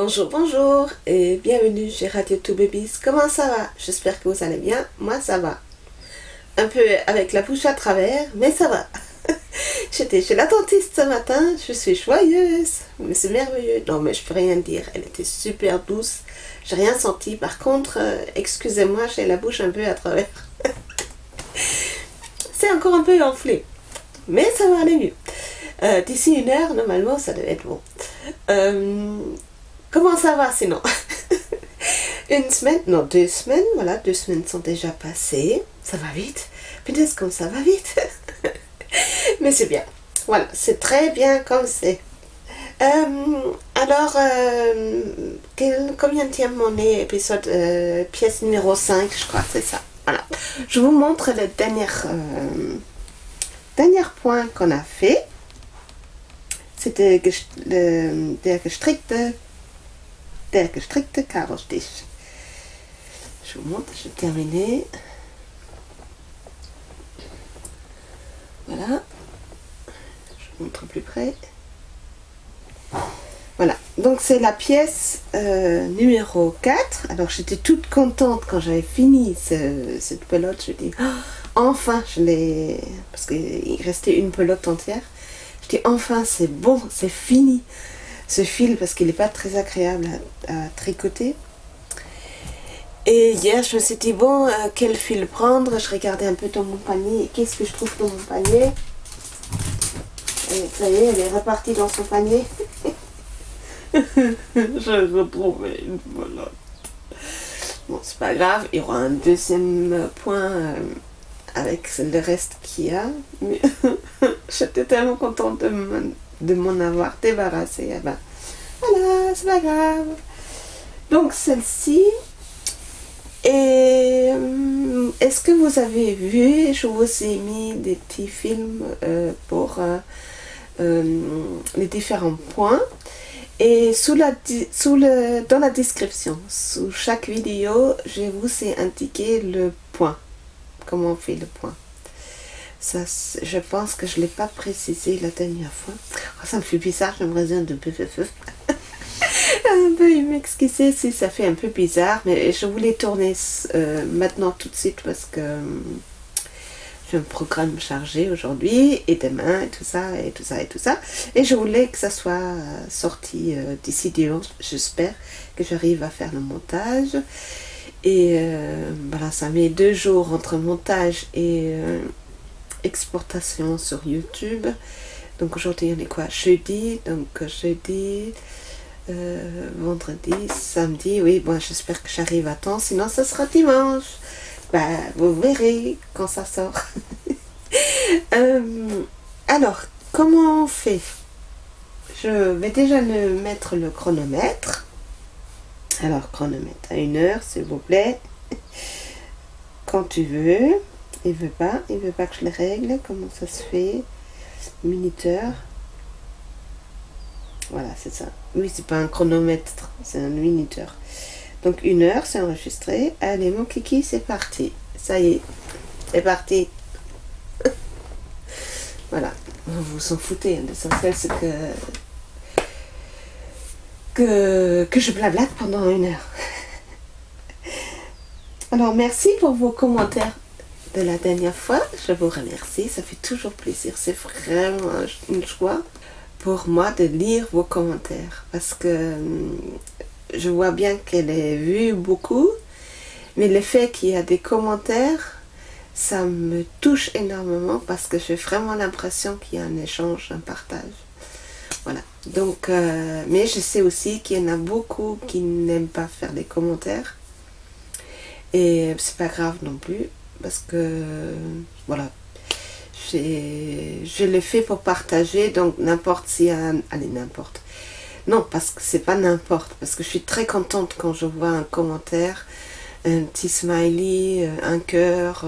Bonjour, bonjour et bienvenue chez Radio Two Babies. Comment ça va? J'espère que vous allez bien. Moi, ça va. Un peu avec la bouche à travers, mais ça va. J'étais chez la dentiste ce matin. Je suis joyeuse. Mais c'est merveilleux. Non, mais je peux rien dire. Elle était super douce. J'ai rien senti. Par contre, excusez-moi, j'ai la bouche un peu à travers. C'est encore un peu enflé. Mais ça va aller mieux. D'ici 1 heure, normalement, ça devait être bon. Comment ça va sinon? 1 semaine, non 2 semaines, voilà, 2 semaines sont déjà passées. Ça va vite. Peut-être comme ça va vite. Mais c'est bien. Voilà, c'est très bien comme c'est. Alors, combienième on est épisode, pièce numéro 5, je crois, c'est ça. Voilà. Je vous montre le dernier point qu'on a fait. C'était der gestrickte Karostisch. Je vous montre, j'ai terminé. Voilà. Je vous montre plus près. Voilà. Donc c'est la pièce numéro 4. Alors j'étais toute contente quand j'avais fini cette pelote. Je dis, oh, enfin je l'ai... Parce qu'il restait une pelote entière. Je dis, enfin c'est bon, c'est fini. Ce fil, parce qu'il n'est pas très agréable à tricoter. Et hier, je me suis dit, bon, quel fil prendre? Je regardais un peu dans mon panier. Qu'est-ce que je trouve dans mon panier? Et ça y est, elle est repartie dans son panier. J'ai retrouvé une pelote. Bon, c'est pas grave, il y aura un deuxième point avec le reste qu'il y a. Mais j'étais tellement contente de m'en avoir débarrassé. Eh ben, voilà, c'est pas grave. Donc celle-ci. Et est-ce que vous avez vu, je vous ai mis des petits films pour les différents points. Et dans la description, sous chaque vidéo, je vous ai indiqué le point. Comment on fait le point. Ça, je pense que je ne l'ai pas précisé la dernière fois. Oh, ça me fait bizarre, j'aimerais dire de un peu m'excuser si ça fait un peu bizarre, mais je voulais tourner maintenant tout de suite parce que j'ai un programme chargé aujourd'hui et demain et tout ça et tout ça et tout ça. Et je voulais que ça soit sorti d'ici dimanche. J'espère que j'arrive à faire le montage. Et voilà, ça met 2 jours entre montage et exportation sur YouTube. Donc aujourd'hui on est quoi? Jeudi. Donc jeudi, vendredi, samedi. Oui, bon, j'espère que j'arrive à temps. Sinon ça sera dimanche. Bah, vous verrez quand ça sort. Alors, comment on fait? Je vais déjà mettre le chronomètre. Alors, chronomètre à 1 heure, s'il vous plaît. Quand tu veux. Il veut pas que je le règle. Comment ça se fait? Minuteur. Voilà, c'est ça. Oui, c'est pas un chronomètre, c'est un minuteur. Donc 1 heure, c'est enregistré. Allez, mon kiki, c'est parti. Ça y est, c'est parti. Voilà. Vous s'en foutez. L'essentiel, c'est que je blablate pendant 1 heure. Alors, merci pour vos commentaires de la dernière fois. Je vous remercie. Ça fait toujours plaisir. C'est vraiment une joie pour moi de lire vos commentaires. Parce que je vois bien qu'elle est vue beaucoup. Mais le fait qu'il y a des commentaires, ça me touche énormément parce que j'ai vraiment l'impression qu'il y a un échange, un partage. Voilà. Donc, mais je sais aussi qu'il y en a beaucoup qui n'aiment pas faire des commentaires. Et c'est pas grave non plus. Parce que, voilà. Je le fais pour partager. Donc, n'importe si... Allez, n'importe. Non, parce que c'est pas n'importe. Parce que je suis très contente quand je vois un commentaire, un petit smiley, un cœur.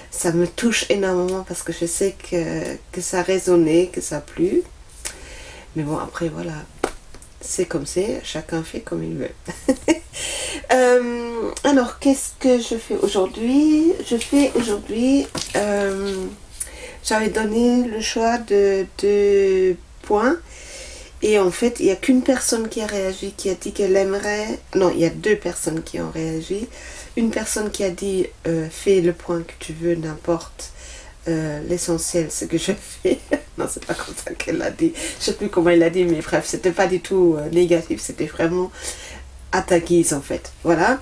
Ça me touche énormément parce que je sais que ça a résonné, que ça a plu. Mais bon, après, voilà. C'est comme c'est. Chacun fait comme il veut. Alors, qu'est-ce que je fais aujourd'hui? Je fais aujourd'hui... j'avais donné le choix de 2 points. Et en fait, il n'y a qu'une personne qui a réagi, qui a dit qu'elle aimerait... Non, il y a 2 personnes qui ont réagi. Une personne qui a dit fais le point que tu veux, n'importe. L'essentiel, c'est que je fais. Non, c'est pas comme ça qu'elle l'a dit. Je sais plus comment elle l'a dit, mais bref, c'était pas du tout négatif. C'était vraiment à ta guise, en fait. Voilà.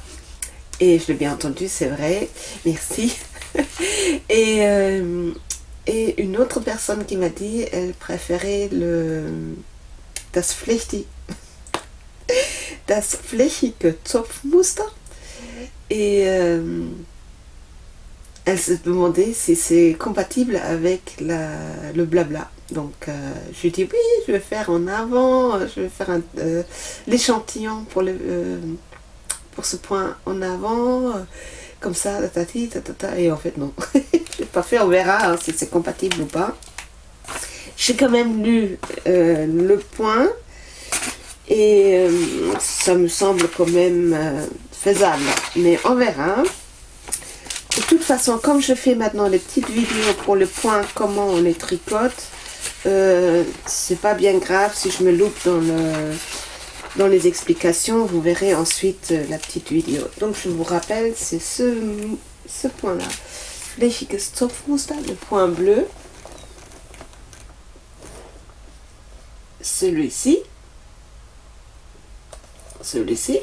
Et je l'ai bien entendu, c'est vrai. Merci. Et une autre personne qui m'a dit, elle préférait das flächige Zopfmuster. Et elle se demandait si c'est compatible avec le blabla. Donc je lui ai dit oui, je vais faire en avant, je vais faire l'échantillon pour ce point en avant, comme ça, tatati, tatata. Et en fait non, je l'ai pas fait, on verra si c'est compatible ou pas. J'ai quand même lu le point et ça me semble quand même faisable, mais on verra. De toute façon, comme je fais maintenant les petites vidéos pour le point, comment on les tricote, c'est pas bien grave si je me loupe dans les explications. Vous verrez ensuite la petite vidéo. Donc je vous rappelle, c'est ce point-là. Flächiges Zopfmuster, le point bleu. Celui-ci. Celui-ci.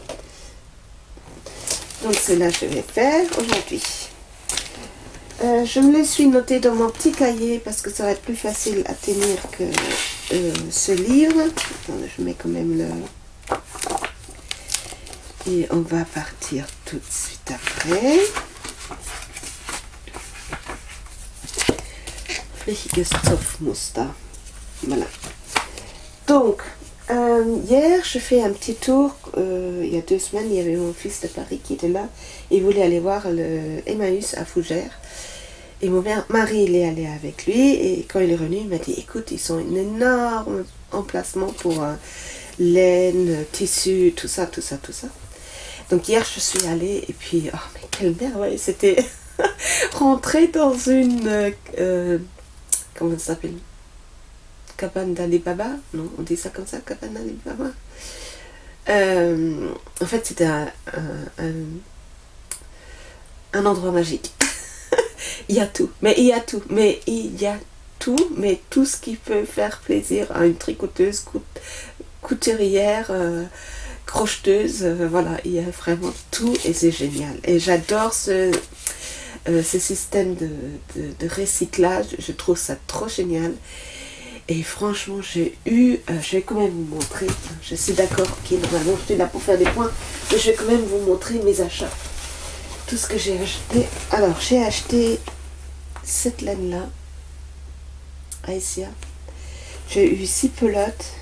Donc c'est là que je vais faire aujourd'hui. Je me les suis notées dans mon petit cahier parce que ça va être plus facile à tenir que ce livre. Attendez, je mets quand même le... Et on va partir tout de suite après. Flächiges Zopfmuster. Voilà. Donc, hier, je fais un petit tour. Il y a 2 semaines, il y avait mon fils de Paris qui était là. Il voulait aller voir le Emmaüs à Fougères. Et mon mari, il est allé avec lui. Et quand il est revenu, il m'a dit, écoute, ils sont un énorme emplacement pour laine, tissu, tout ça, tout ça, tout ça. Donc hier, je suis allée et puis, oh, mais quelle merveille, c'était rentrer dans une... comment ça s'appelle? Cabane d'Ali Baba, non, on dit ça comme ça, cabane d'Ali Baba. En fait, c'était un endroit magique. Il y a tout, mais tout ce qui peut faire plaisir à une tricoteuse, couturière, crocheteuse, voilà, il y a vraiment tout et c'est génial. Et j'adore ce système de recyclage, je trouve ça trop génial. Et franchement, je vais quand même vous montrer, je suis d'accord, ok, normalement je suis là pour faire des points, mais je vais quand même vous montrer mes achats. Tout ce que j'ai acheté. Alors, j'ai acheté cette laine-là, Ice-Yarn. J'ai eu 6 pelotes.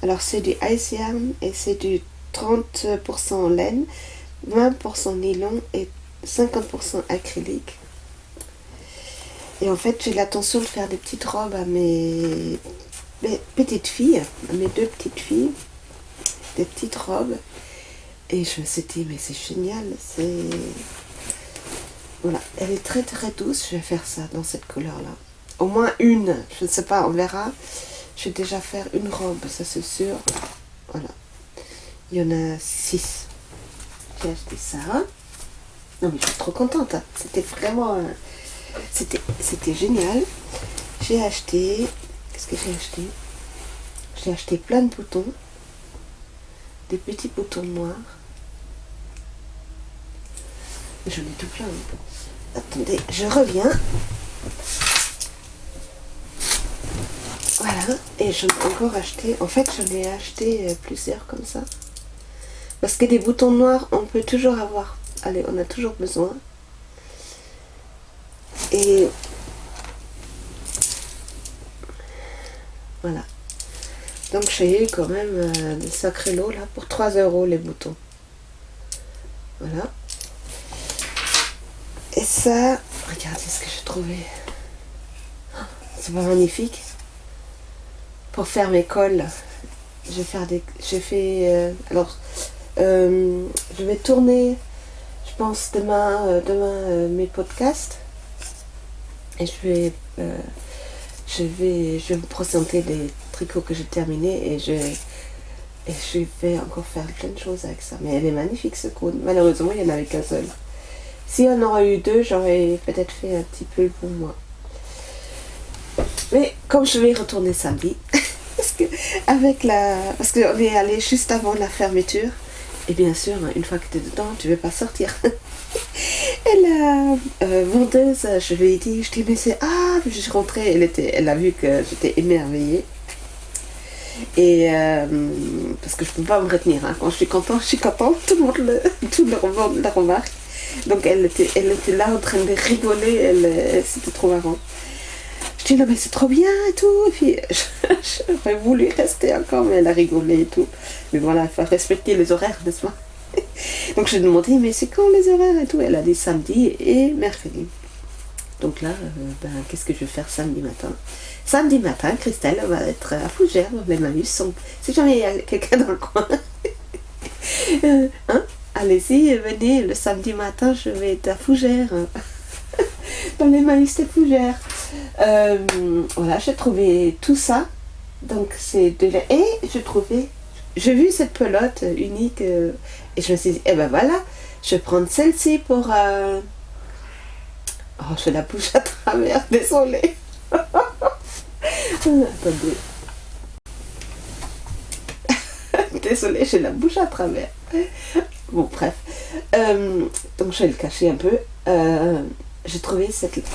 Alors, c'est du Ice-Yarn et c'est du 30% laine, 20% nylon et 50% acrylique. Et en fait, j'ai l'intention de faire des petites robes à mes petites filles, à mes 2 petites filles, des petites robes. Et je me suis dit, mais c'est génial, voilà, elle est très très douce, je vais faire ça dans cette couleur-là. Au moins une, je ne sais pas, on verra. Je vais déjà faire une robe, ça c'est sûr. Voilà, il y en a 6. J'ai acheté ça. Non mais je suis trop contente, hein. C'était vraiment... C'était génial. J'ai acheté... Qu'est-ce que j'ai acheté? J'ai acheté plein de boutons. Des petits boutons noirs. J'en ai tout plein. Attendez, je reviens. Voilà. Et j'en ai encore acheté. En fait, j'en ai acheté plusieurs comme ça. Parce que des boutons noirs, on peut toujours avoir. Allez, on a toujours besoin. Et voilà. Donc j'ai eu quand même des sacrés lots là pour 3 € les boutons. Voilà. Et ça, regardez ce que j'ai trouvé. C'est pas magnifique. Pour faire mes cols, je vais tourner, je pense demain mes podcasts. Et je vais je vais vous présenter les tricots que j'ai terminés et je vais encore faire plein de choses avec ça. Mais elle est magnifique ce cône. Malheureusement, il n'y en avait qu'un seul. Si on aurait eu deux, j'aurais peut-être fait un petit peu pour moi. Mais comme je vais retourner samedi, parce qu'on est allé juste avant la fermeture, et bien sûr, une fois que tu es dedans, tu ne veux pas sortir. Et la vendeuse, je lui ai dit, mais c'est... Ah, je suis rentrée, elle a vu que j'étais émerveillée. Et parce que je ne peux pas me retenir, hein. Quand je suis contente, tout le monde le remarque. Donc elle était là en train de rigoler, c'était trop marrant. Je dis non mais c'est trop bien et tout, et puis j'aurais voulu rester encore, mais elle a rigolé et tout. Mais voilà, il faut respecter les horaires, n'est-ce pas? Donc je lui ai demandé mais c'est quand les horaires et tout? Elle a dit samedi et mercredi. Donc là, qu'est-ce que je vais faire samedi matin? Samedi matin, Christelle va être à Fougères, les Malus. Si jamais il y a quelqu'un dans le coin, hein, allez-y, venez, le samedi matin, je vais être à Fougères, dans les Malus de Fougères. Voilà, j'ai trouvé tout ça. Donc c'est déjà... Et j'ai vu cette pelote unique, et je me suis dit, eh ben voilà, je vais prendre celle-ci pour... Oh, je la bouche à travers, désolée. Attendez. Désolée, j'ai la bouche à travers. Bon, bref. Donc, je vais le cacher un peu. J'ai trouvé cette laine.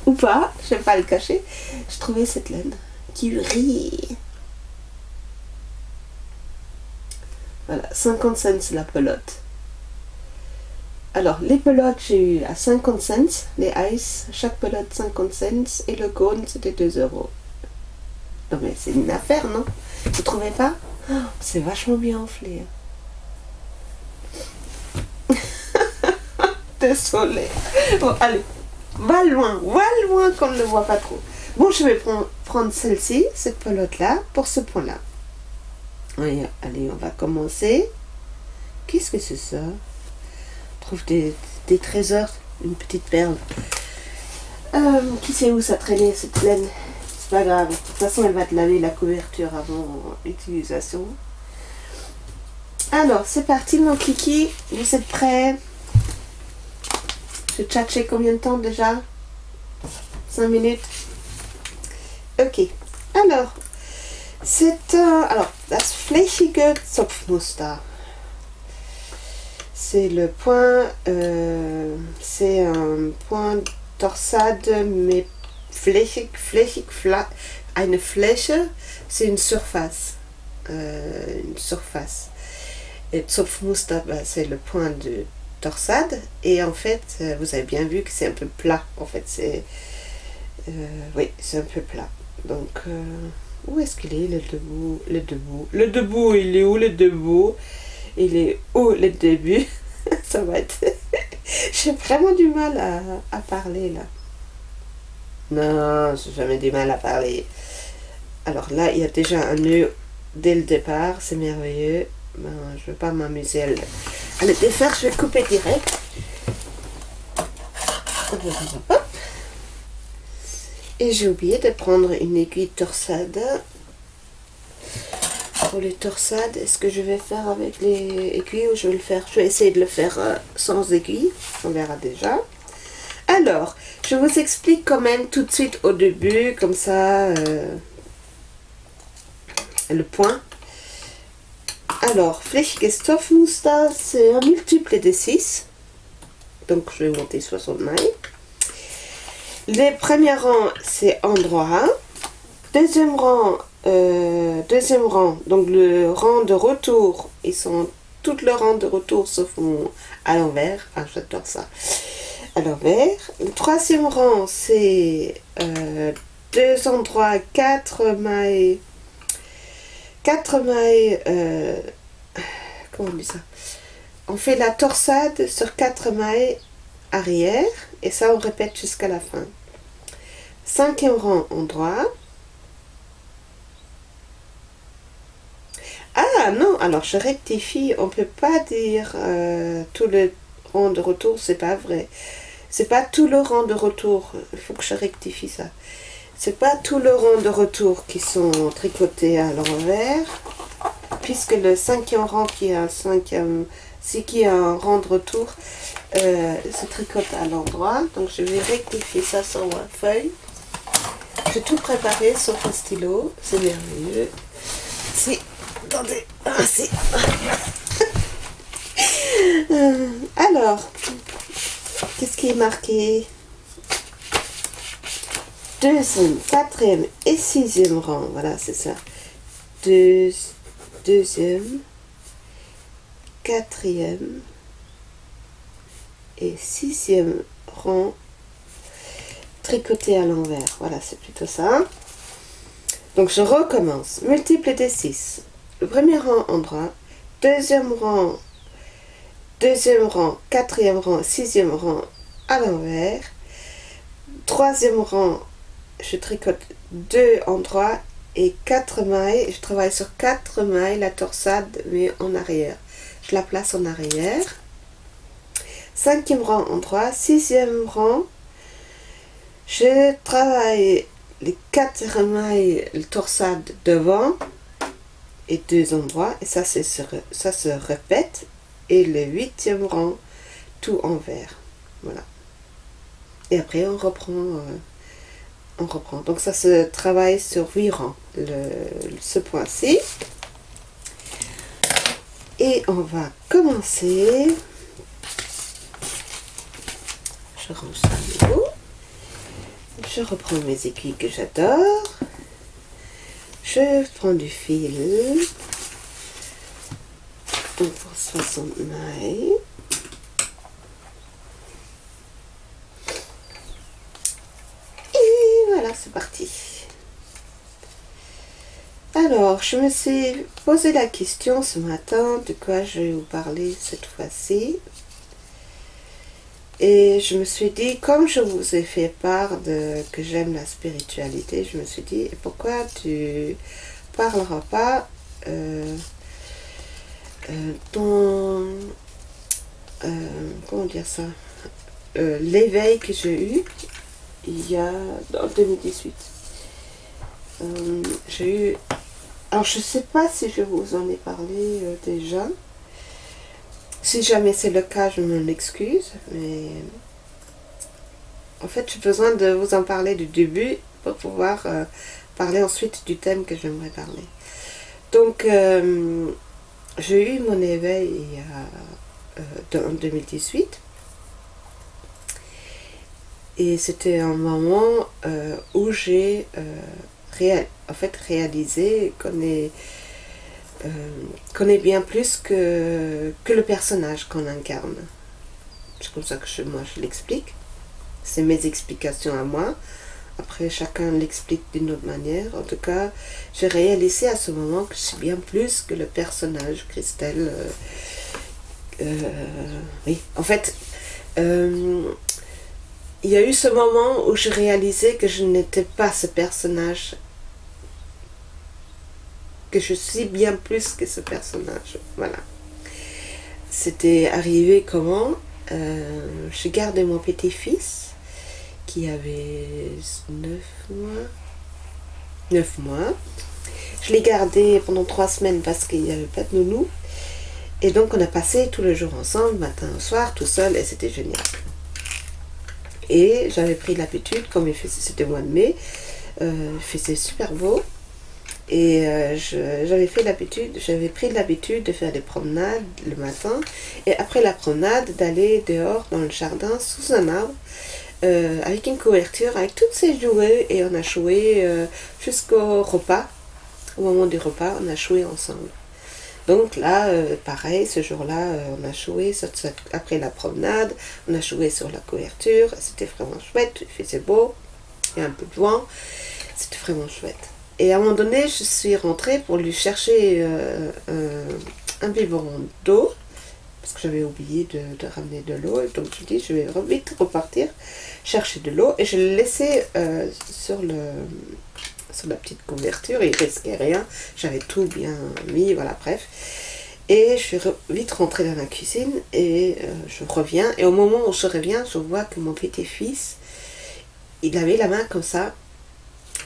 Ou pas, je ne vais pas le cacher. J'ai trouvé cette laine qui rit. Voilà, 50 cents la pelote. Alors, les pelotes, j'ai eu à 50 cents, les ice, chaque pelote 50 cents, et le cône, c'était 2 euros. Non mais c'est une affaire, non? Vous trouvez pas? Oh, c'est vachement bien enflé. Désolée. Bon, allez, va loin qu'on ne le voit pas trop. Bon, je vais prendre celle-ci, cette pelote-là, pour ce point-là. Oui, allez, on va commencer. Qu'est-ce que c'est ça? Trouve des trésors, une petite perle. Qui sait où ça traînait cette laine? C'est pas grave. De toute façon, elle va te laver la couverture avant l'utilisation. Alors, c'est parti mon kiki. Vous êtes prêts? J'ai tchatché combien de temps déjà? 5 minutes. Ok. Alors, c'est das flächige Zopfmuster. C'est le point, c'est un point torsade, mais flächig, eine Fläche, c'est une surface. Et Zopfmuster, c'est le point de torsade. Et en fait, vous avez bien vu que c'est un peu plat. En fait, oui, c'est un peu plat. Donc, où est-ce qu'il est, le debout? Le debout, il est où le debout? Il est où le début? Ça va être... J'ai vraiment du mal à parler là. Non, j'ai jamais du mal à parler. Alors là, il y a déjà un nœud dès le départ, c'est merveilleux. Ben, je ne veux pas m'amuser à le défaire, je vais couper direct. Hop. Et j'ai oublié de prendre une aiguille torsade. Pour les torsades, est-ce que je vais faire avec les aiguilles ou je vais essayer de le faire sans aiguille, on verra déjà. Alors, je vous explique quand même tout de suite au début, comme ça, le point. Alors, flächiges Zopfmuster, c'est un multiple de 6, donc je vais monter 60 mailles. Les premiers rangs, c'est endroit. Deuxième rang, donc le rang de retour, tout le rang de retour sauf à l'envers. Ah, j'adore ça. À l'envers. Le troisième rang, c'est 2 endroits, 4 mailles. 4 mailles. Comment on dit ça? On fait la torsade sur 4 mailles arrière et ça on répète jusqu'à la fin. Cinquième rang endroit. Ah non, alors je rectifie, on peut pas dire tout le rang de retour, c'est pas vrai. C'est pas tout le rang de retour, il faut que je rectifie ça. c'est pas tout le rang de retour qui sont tricotés à l'envers, puisque le 5e rang qui est un 5e, c'est qui est un rang de retour, se tricote à l'endroit. Donc je vais rectifier ça sur ma feuille. J'ai tout préparé sauf un stylo, c'est merveilleux. Si, attendez, si. Alors, qu'est-ce qui est marqué? 2e, 4e et 6e rang, voilà, c'est ça. 2e, 4e et 6e rang tricoté à l'envers. Voilà, c'est plutôt ça. Donc je recommence. Multiple des 6. Le premier rang endroit, deuxième rang, 4e rang, 6e rang à l'envers. 3e rang, je tricote 2 endroits et 4 mailles. Je travaille sur 4 mailles, la torsade, mais en arrière. Je la place en arrière. 5e rang endroit, 6e rang, je travaille les 4 mailles, le torsade devant et 2 endroits, et ça se répète, et le 8e rang, tout envers. Voilà. Et après on reprend. Donc ça se travaille sur 8 rangs, ce point-ci. Et on va commencer. Je range ça à nouveau. Je reprends mes aiguilles que j'adore. Je prends du fil. Donc pour 60 mailles. Et voilà, c'est parti. Alors, je me suis posé la question ce matin de quoi je vais vous parler cette fois-ci. Et je me suis dit, comme je vous ai fait part que j'aime la spiritualité, je me suis dit, pourquoi tu parleras pas comment dire ça, l'éveil que j'ai eu en 2018. J'ai eu, alors je sais pas si je vous en ai parlé déjà. Si jamais c'est le cas, je me l'excuse, mais en fait j'ai besoin de vous en parler du début pour pouvoir parler ensuite du thème que j'aimerais parler. Donc j'ai eu mon éveil en 2018 et c'était un moment où j'ai réalisé qu'on est bien plus que le personnage qu'on incarne. C'est comme ça que moi je l'explique. C'est mes explications à moi. Après, chacun l'explique d'une autre manière. En tout cas, j'ai réalisé à ce moment que je suis bien plus que le personnage Christelle. Oui, en fait, il y a eu ce moment où j'ai réalisé que je n'étais pas ce personnage, que je suis bien plus que ce personnage. Voilà. C'était arrivé comment? J'ai gardé mon petit-fils qui avait 9 mois. Je l'ai gardé pendant 3 semaines parce qu'il n'y avait pas de nounou. Et donc on a passé tout le jour ensemble, matin au soir, tout seul, et c'était génial. Et j'avais pris l'habitude, comme c'était le mois de mai, il faisait super beau. Et j'avais pris l'habitude de faire des promenades le matin. Et après la promenade, d'aller dehors dans le jardin, sous un arbre, avec une couverture, avec toutes ces jouets. Et on a joué jusqu'au repas. Au moment du repas, on a joué ensemble. Donc là, pareil, ce jour-là, on a joué, après la promenade, on a joué sur la couverture. C'était vraiment chouette, il faisait beau, il y a un peu de vent. C'était vraiment chouette. Et à un moment donné, je suis rentrée pour lui chercher un biberon d'eau, parce que j'avais oublié de ramener de l'eau. Donc je dis, je vais vite repartir chercher de l'eau. Et je l'ai laissé sur la petite couverture, il ne risquait rien. J'avais tout bien mis, voilà, bref. Et je suis vite rentrée dans la cuisine et je reviens. Et au moment où je reviens, je vois que mon petit-fils, il avait la main comme ça.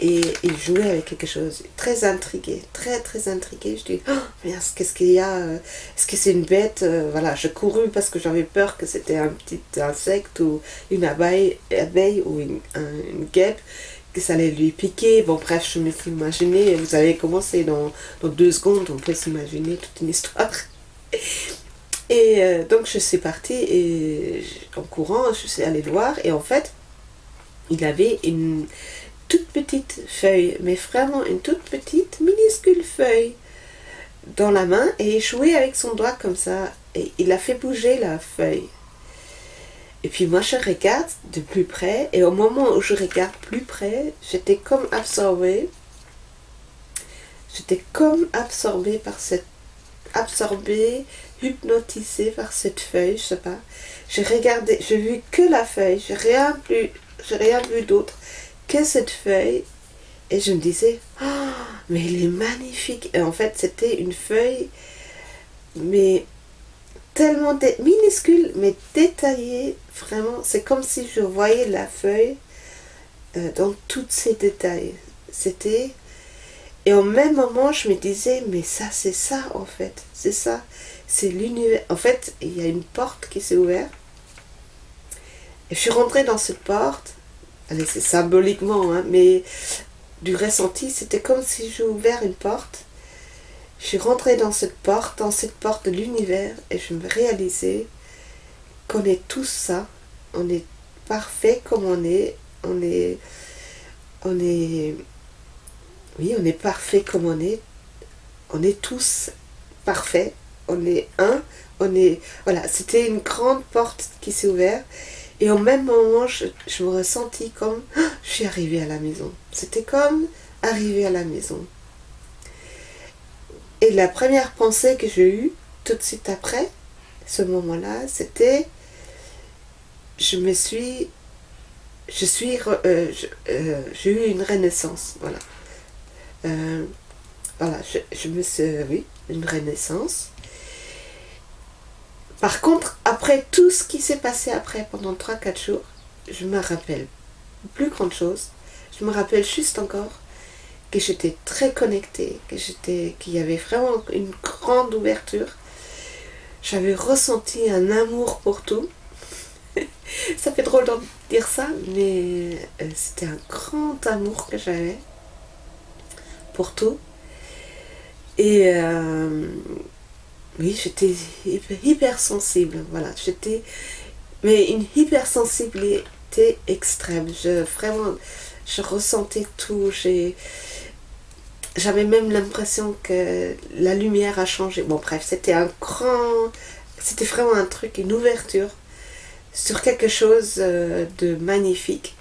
et il jouait avec quelque chose, très intrigué, très très intrigué. Je dis, oh, merde, qu'est-ce qu'il y a, est-ce que c'est une bête, voilà, je courus parce que j'avais peur que c'était un petit insecte ou une abeille ou une guêpe, que ça allait lui piquer. Bon, bref, je me suis imaginé, vous savez comment c'est, dans 2 secondes, on peut s'imaginer toute une histoire. Et donc je suis partie et en courant, je suis allée le voir et en fait, il avait une toute petite feuille, mais vraiment une toute petite, minuscule feuille dans la main et il jouait avec son doigt comme ça et il a fait bouger la feuille. Et puis moi je regarde de plus près et au moment où je regarde plus près, j'étais comme absorbée hypnotisée par cette feuille, je sais pas. J'ai regardé, j'ai vu que la feuille, j'ai rien vu d'autre que cette feuille et je me disais, oh, mais elle est magnifique. Et en fait c'était une feuille mais tellement minuscule mais détaillée, vraiment, c'est comme si je voyais la feuille dans tous ses détails. C'était, et au même moment je me disais, mais ça c'est ça en fait, c'est ça, c'est l'univers. En fait il y a une porte qui s'est ouverte et je suis rentrée dans cette porte. Allez, c'est symboliquement, hein, mais du ressenti, c'était comme si j'ai ouvert une porte. Je suis rentrée dans cette porte de l'univers, et je me réalisais qu'on est tous ça. On est parfait comme on est. On est parfait comme on est. On est tous parfaits. On est un. Voilà, c'était une grande porte qui s'est ouverte. Et au même moment, je me ressentis comme, oh, je suis arrivée à la maison. C'était comme arriver à la maison. Et la première pensée que j'ai eue, tout de suite après, ce moment-là, c'était, j'ai eu une renaissance. Voilà. Oui, une renaissance. Par contre, après tout ce qui s'est passé après, pendant 3-4 jours, je me rappelle plus grande chose. Je me rappelle juste encore que j'étais très connectée, qu'il y avait vraiment une grande ouverture. J'avais ressenti un amour pour tout. Ça fait drôle de dire ça, mais c'était un grand amour que j'avais pour tout. Et oui, j'étais hypersensible, voilà, mais une hypersensibilité extrême. Je ressentais tout. J'avais même l'impression que la lumière a changé. Bon, bref, c'était vraiment un truc, une ouverture sur quelque chose de magnifique.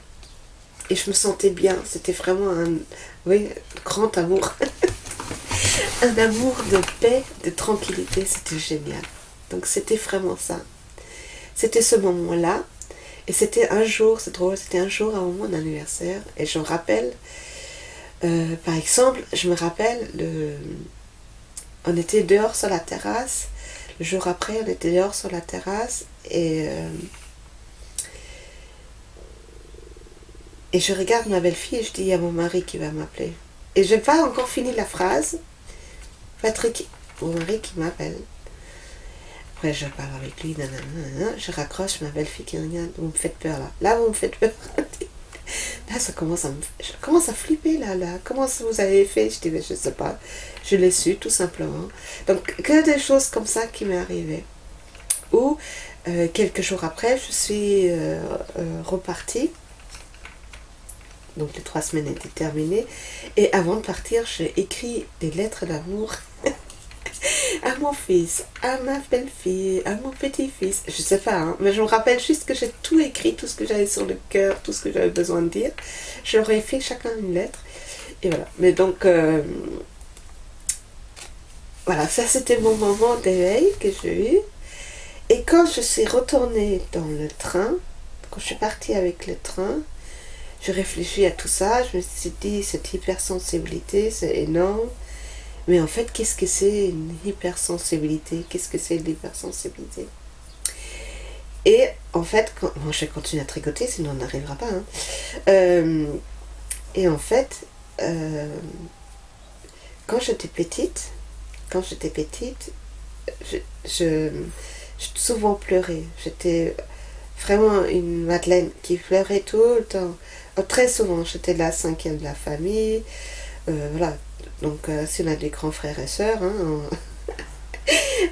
Et je me sentais bien. C'était vraiment un grand amour. Un amour de paix, de tranquillité, c'était génial. Donc c'était vraiment ça. C'était ce moment-là. Et c'était un jour, c'est drôle, c'était un jour avant mon anniversaire. Et je me rappelle, par exemple, on était dehors sur la terrasse. Le jour après, on était dehors sur la terrasse. Et je regarde ma belle-fille et je dis, il y a mon mari qui va m'appeler. Et je n'ai pas encore fini la phrase. Patrick, mon mari qui m'appelle. Après, je parle avec lui, nanana, je raccroche, ma belle-fille qui regarde, vous me faites peur là. Là, vous me faites peur. Là, je commence à flipper là. Comment vous avez fait? Je dis, mais je sais pas. Je l'ai su, tout simplement. Donc, que des choses comme ça qui m'est arrivé. Ou, quelques jours après, je suis repartie. Donc, les 3 semaines étaient terminées. Et avant de partir, j'ai écrit des lettres d'amour à mon fils, à ma belle-fille, à mon petit-fils, je sais pas, hein, mais je me rappelle juste que j'ai tout écrit, tout ce que j'avais sur le cœur, tout ce que j'avais besoin de dire. Je leur ai fait chacun une lettre, et voilà. Mais donc, voilà, ça c'était mon moment d'éveil que j'ai eu. Et quand je suis retournée dans le train, quand je suis partie avec le train, je réfléchis à tout ça, je me suis dit, cette hypersensibilité, c'est énorme. Mais en fait, qu'est-ce que c'est une hypersensibilité? Qu'est-ce que c'est l'hypersensibilité? Et en fait, je vais continuer à tricoter, sinon on n'arrivera pas. Hein. Et en fait, euh, quand j'étais petite, je, je, j'ai souvent pleuré. J'étais vraiment une Madeleine qui pleurait tout le temps. Très souvent, j'étais la cinquième de la famille. Voilà. Donc, si on a des grands frères et sœurs, hein,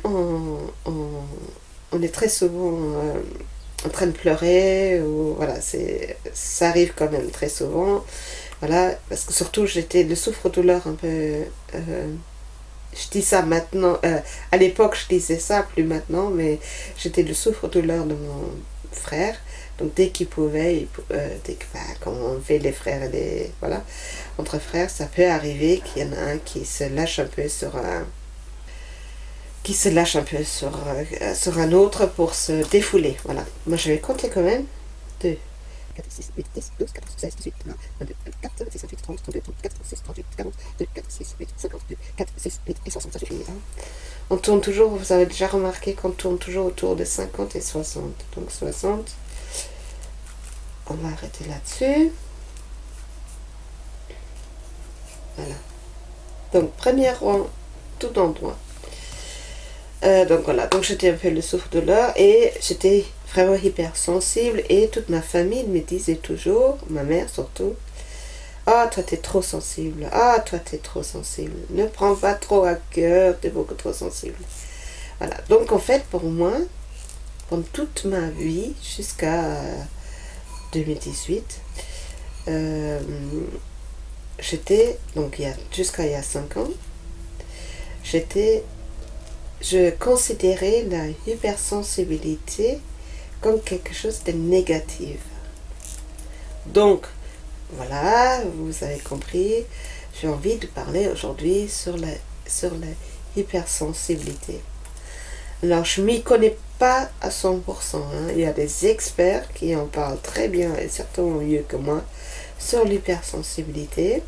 on, on- on est très souvent en train de pleurer. Ou, voilà, ça arrive quand même très souvent. Voilà, parce que surtout, j'étais le souffre-douleur un peu. Je dis ça maintenant. À l'époque, je disais ça, plus maintenant, mais j'étais le souffre-douleur de mon frère. Donc dès qu'il pouvait, dès que, bah, comme on fait les frères et les, voilà, entre frères, ça peut arriver qu'il y en a un qui se lâche un peu sur un, sur un autre pour se défouler. Voilà. Moi, je vais compter quand même. 2, 4, 6, 8, 10, 12, 14, 16, 18, 19, 22, 24, 26, 28, 30, 32, 34, 36, 38, 42, 4, 6, 8, 52, 4, 6, 8 et 60, ça suffit. Hein. On tourne toujours, vous avez déjà remarqué qu'on tourne toujours autour de 50 et 60. Donc 60, on va arrêter là-dessus. Voilà. Donc premier rang, tout en droit. Donc voilà, donc j'étais un peu le souffre-douleur et j'étais vraiment hypersensible et toute ma famille me disait toujours, ma mère surtout, ah toi t'es trop sensible, ah toi t'es trop sensible, ne prends pas trop à cœur, t'es beaucoup trop sensible. Voilà, donc en fait pour moi, pendant toute ma vie jusqu'à 2018, j'étais, donc jusqu'à il y a 5 ans, je considérais la hypersensibilité comme quelque chose de négatif. Donc, voilà, vous avez compris, j'ai envie de parler aujourd'hui sur la hypersensibilité. Alors, je m'y connais pas à 100%. Hein. Il y a des experts qui en parlent très bien et certainement mieux que moi sur l'hypersensibilité.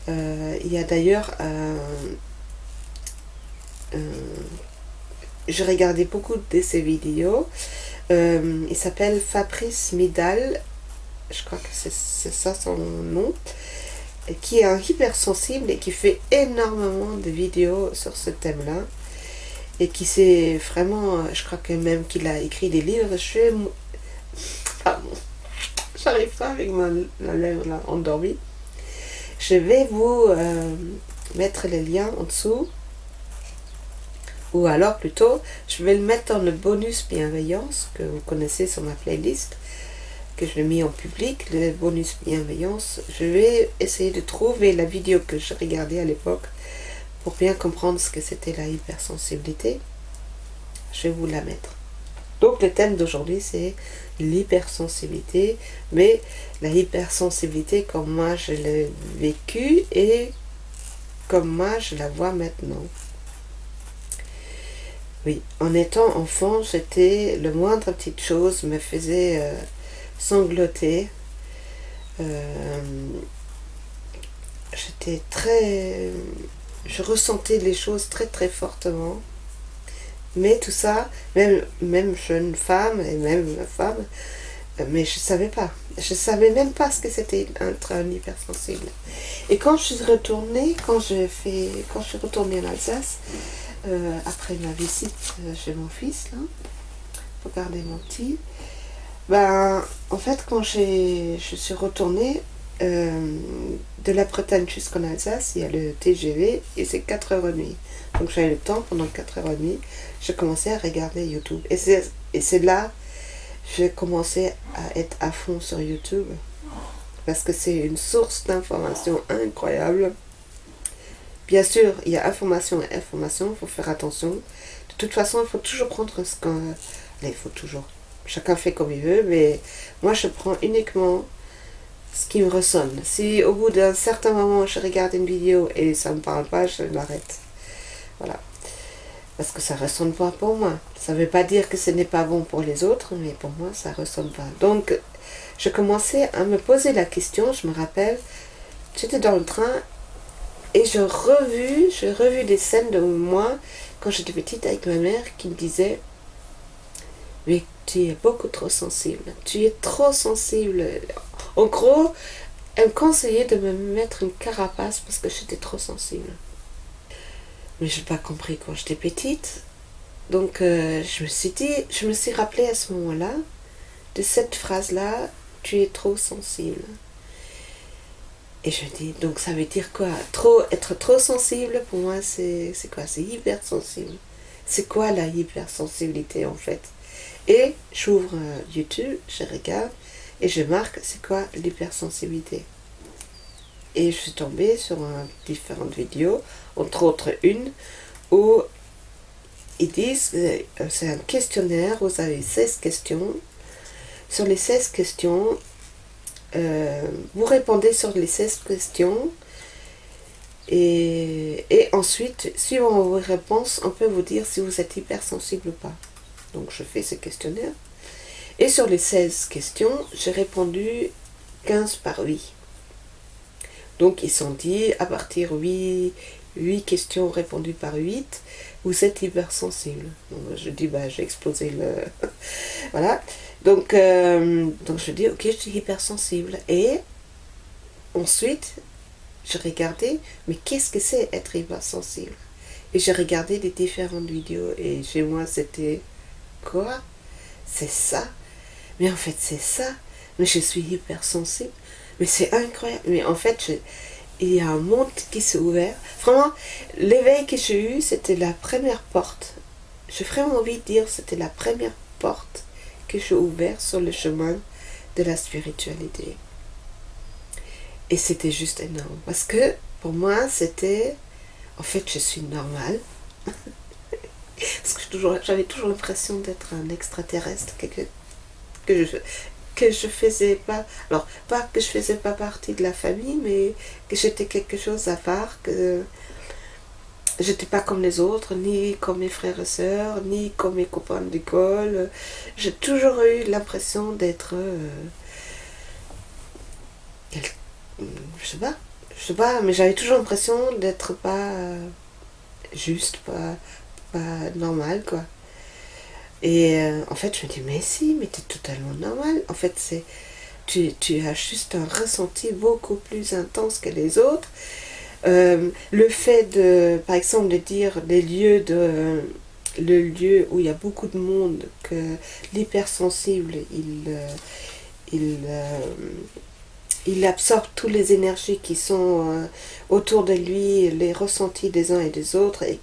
Il y a d'ailleurs je regardais beaucoup de ses vidéos. Il s'appelle Fabrice Midal, je crois que c'est ça son nom, qui est un hypersensible et qui fait énormément de vidéos sur ce thème-là. Et qui s'est vraiment, je crois que même qu'il a écrit des livres. Pardon, j'arrive pas avec la lèvre là, endormie. Je vais vous mettre les liens en dessous. Ou alors plutôt, je vais le mettre dans le bonus bienveillance que vous connaissez sur ma playlist, que je l'ai mis en public, le bonus bienveillance. Je vais essayer de trouver la vidéo que je regardais à l'époque pour bien comprendre ce que c'était la hypersensibilité. Je vais vous la mettre. Donc le thème d'aujourd'hui c'est l'hypersensibilité, mais la hypersensibilité comme moi je l'ai vécue et comme moi je la vois maintenant. Oui, en étant enfant, le moindre petite chose me faisait sangloter. Euh, je ressentais les choses très très fortement. Mais tout ça, même jeune femme et même femme, mais je savais pas. Je savais même pas ce que c'était être un hypersensible. Et quand je suis retournée, quand je suis retournée en Alsace, après ma visite chez mon fils, là, pour garder mon petit, ben, en fait, quand je suis retournée de la Bretagne jusqu'en Alsace, il y a le TGV et c'est 4h30. Donc j'avais le temps pendant 4h30. J'ai commencé à regarder YouTube. Et c'est là j'ai commencé à être à fond sur YouTube. Parce que c'est une source d'information incroyable. Bien sûr, il y a information et information, il faut faire attention. De toute façon, il faut toujours prendre ce qu'on... Il faut toujours. Chacun fait comme il veut, mais moi je prends uniquement ce qui me ressonne. Si au bout d'un certain moment je regarde une vidéo et ça ne me parle pas, je l'arrête. Voilà. Parce que ça ne ressonne pas pour moi. Ça ne veut pas dire que ce n'est pas bon pour les autres, mais pour moi ça ne ressonne pas. Donc je commençais à me poser la question, je me rappelle, j'étais dans le train et j'ai revu des scènes de moi quand j'étais petite avec ma mère qui me disait mais tu es beaucoup trop sensible, tu es trop sensible. En gros, Elle me conseillait de me mettre une carapace parce que j'étais trop sensible. Mais je n'ai pas compris quand j'étais petite. Donc je me suis rappelé à ce moment-là de cette phrase-là, tu es trop sensible. Et je me dis, donc ça veut dire quoi? Être trop sensible, pour moi, c'est quoi? C'est hypersensible. C'est quoi la hypersensibilité en fait? Et j'ouvre YouTube, je regarde et je marque c'est quoi l'hypersensibilité. Et je suis tombée sur différentes vidéos, entre autres une où ils disent que c'est un questionnaire, vous avez 16 questions. Sur les 16 questions, vous répondez sur les 16 questions et ensuite, suivant vos réponses, on peut vous dire si vous êtes hypersensible ou pas. Donc je fais ce questionnaire. Et sur les 16 questions, j'ai répondu 15 par oui. Donc ils sont dit, à partir de 8 questions répondues par 8, vous êtes hypersensible. Donc je dis, j'ai explosé le... voilà. Donc je dis, ok, je suis hypersensible. Et ensuite, je regardais, mais qu'est-ce que c'est être hypersensible? Et j'ai regardé des différentes vidéos et chez moi c'était, quoi? C'est ça? Mais en fait c'est ça? Mais je suis hypersensible? Mais c'est incroyable. Mais en fait, il y a un monde qui s'est ouvert. Vraiment, l'éveil que j'ai eu, c'était la première porte. J'ai vraiment envie de dire, c'était la première porte que j'ai ouverte sur le chemin de la spiritualité. Et c'était juste énorme. Parce que, pour moi, c'était... En fait, je suis normale. Parce que j'avais toujours l'impression d'être un extraterrestre. Que je faisais pas... Alors, pas que je faisais pas partie de la famille, mais que j'étais quelque chose à part, que j'étais pas comme les autres, ni comme mes frères et sœurs, ni comme mes copains d'école. J'ai toujours eu l'impression d'être... je sais pas, mais j'avais toujours l'impression d'être pas juste, pas normal, quoi. Et en fait, je me dis, mais si, mais t'es totalement normal. En fait, tu as juste un ressenti beaucoup plus intense que les autres. Le fait de, par exemple, de dire le lieu où il y a beaucoup de monde, que l'hypersensible, il absorbe toutes les énergies qui sont autour de lui, les ressentis des uns et des autres, et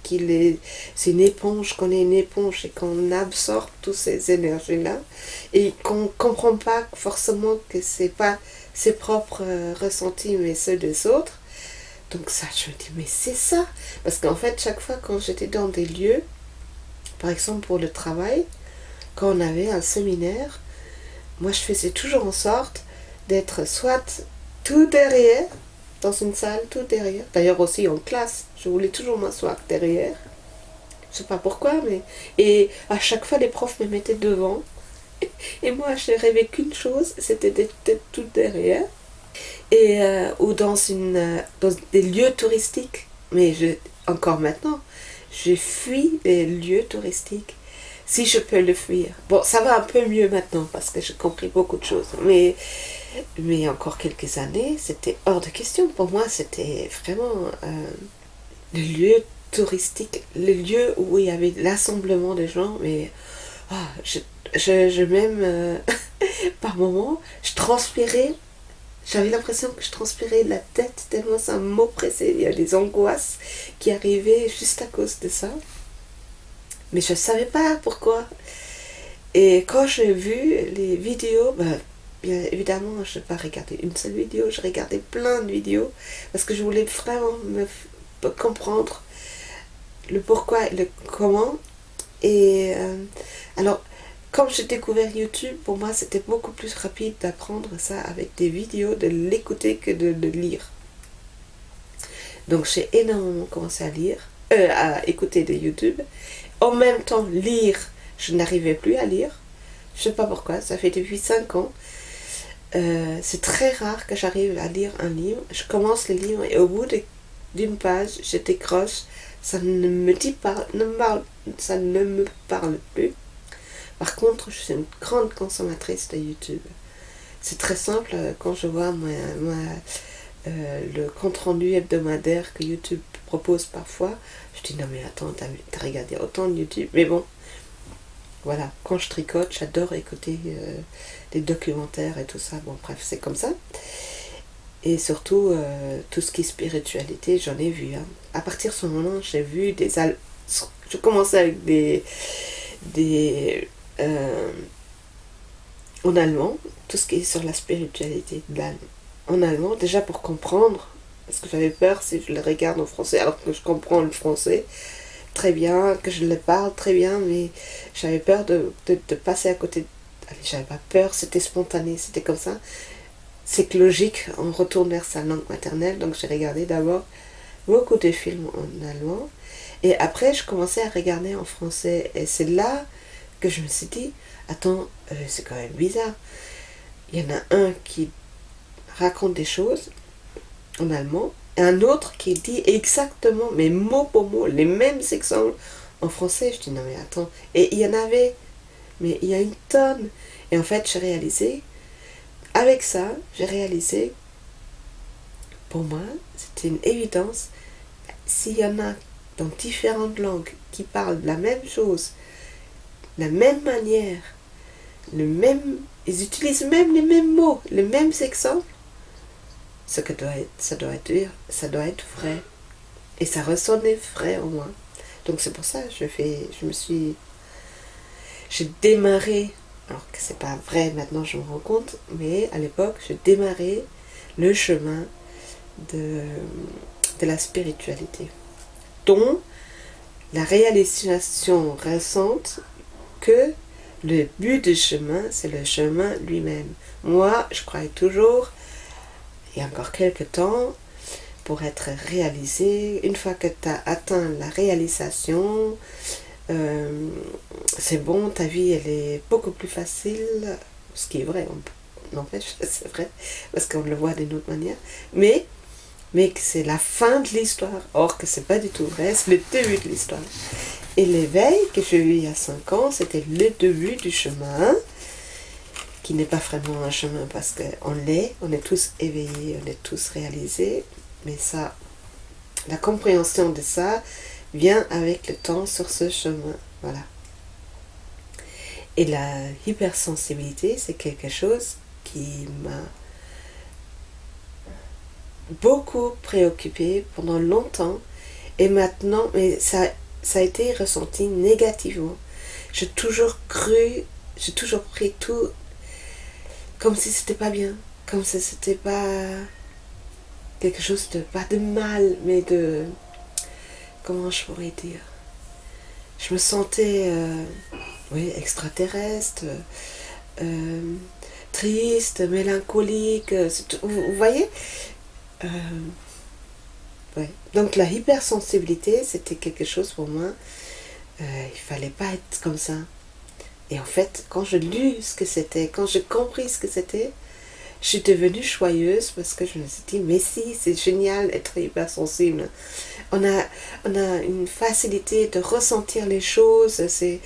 c'est une éponge, qu'on est une éponge et qu'on absorbe toutes ces énergies-là, et qu'on ne comprend pas forcément que c'est pas ses propres ressentis, mais ceux des autres. Donc ça, je me dis, mais c'est ça. Parce qu'en fait, chaque fois quand j'étais dans des lieux, par exemple pour le travail, quand on avait un séminaire, moi je faisais toujours en sorte d'être soit tout derrière, dans une salle, tout derrière. D'ailleurs aussi en classe, je voulais toujours m'asseoir derrière. Je sais pas pourquoi, mais... Et à chaque fois, les profs me mettaient devant. Et moi, je rêvais qu'une chose, c'était d'être tout derrière. Et, ou dans des lieux touristiques. Mais encore maintenant, je fuis les lieux touristiques. Si je peux le fuir. Bon, ça va un peu mieux maintenant parce que j'ai compris beaucoup de choses. Mais encore quelques années, c'était hors de question. Pour moi, c'était vraiment le lieu touristique, le lieu où il y avait l'assemblement des gens. Mais je même, par moments, je transpirais. J'avais l'impression que je transpirais de la tête tellement ça m'oppressait. Il y a des angoisses qui arrivaient juste à cause de ça. Mais je ne savais pas pourquoi. Et quand j'ai vu les vidéos, bien évidemment, je n'ai pas regardé une seule vidéo, j'ai regardé plein de vidéos parce que je voulais vraiment comprendre le pourquoi et le comment. Et alors, comme j'ai découvert YouTube, pour moi, c'était beaucoup plus rapide d'apprendre ça avec des vidéos, de l'écouter que de le lire. Donc, j'ai énormément commencé à écouter de YouTube. En même temps, lire, je n'arrivais plus à lire. Je ne sais pas pourquoi, ça fait depuis 5 ans. C'est très rare que j'arrive à lire un livre. Je commence le livre et au bout d'une page, je décroche. Ça ne me parle plus. Par contre, je suis une grande consommatrice de YouTube. c'est très simple quand je vois le compte-rendu hebdomadaire que YouTube propose parfois. Je dis non mais attends, t'as regardé autant de YouTube. Mais bon, voilà, quand je tricote, j'adore écouter des documentaires et tout ça. Bon bref, c'est comme ça. Et surtout, tout ce qui est spiritualité, j'en ai vu. Hein. À partir de ce moment, j'ai vu je commençais avec des en allemand, tout ce qui est sur la spiritualité en allemand, déjà pour comprendre, parce que j'avais peur si je le regarde en français, alors que je comprends le français très bien, que je le parle très bien, mais j'avais peur de passer à côté. Allez, j'avais pas peur, c'était spontané, c'était comme ça. C'est que logique, on retourne vers sa langue maternelle, donc j'ai regardé d'abord beaucoup de films en allemand, et après je commençais à regarder en français, et c'est là que je me suis dit, attends, c'est quand même bizarre. Il y en a un qui raconte des choses en allemand, et un autre qui dit exactement, mais mot pour mot, les mêmes exemples en français. Je dis, non mais attends, et il y en avait, mais il y a une tonne. Et en fait, avec ça, j'ai réalisé, pour moi, c'était une évidence, s'il y en a dans différentes langues qui parlent la même chose, la même manière, ils utilisent même les mêmes mots, les mêmes exemples, ça doit être vrai. Et ça ressonnait vrai en moi. Donc c'est pour ça que j'ai démarré, alors que c'est pas vrai maintenant je me rends compte, mais à l'époque j'ai démarré le chemin de la spiritualité, dont la réalisation récente que le but du chemin, c'est le chemin lui-même. Moi, je croyais toujours, il y a encore quelques temps, pour être réalisé, une fois que tu as atteint la réalisation, c'est bon, ta vie elle est beaucoup plus facile, ce qui est vrai, n'empêche, c'est vrai, parce qu'on le voit d'une autre manière, mais que c'est la fin de l'histoire. Or que c'est pas du tout vrai, c'est le début de l'histoire. Et l'éveil que j'ai eu il y a 5 ans, c'était le début du chemin, qui n'est pas vraiment un chemin parce qu'on est tous éveillés, on est tous réalisés, mais ça, la compréhension de ça vient avec le temps sur ce chemin. Voilà. Et la hypersensibilité, c'est quelque chose qui m'a beaucoup préoccupée pendant longtemps, et maintenant, mais ça a été ressenti négativement. J'ai toujours pris tout comme si c'était pas bien, comme si c'était pas quelque chose pas de mal, mais de, comment je pourrais dire, je me sentais extraterrestre, triste, mélancolique, vous voyez, ouais. Donc la hypersensibilité, c'était quelque chose pour moi, il fallait pas être comme ça. Et en fait, quand je lus ce que c'était, quand j'ai compris ce que c'était, je suis devenue joyeuse parce que je me suis dit, mais si, c'est génial d'être hypersensible. On a une facilité de ressentir les choses, c'est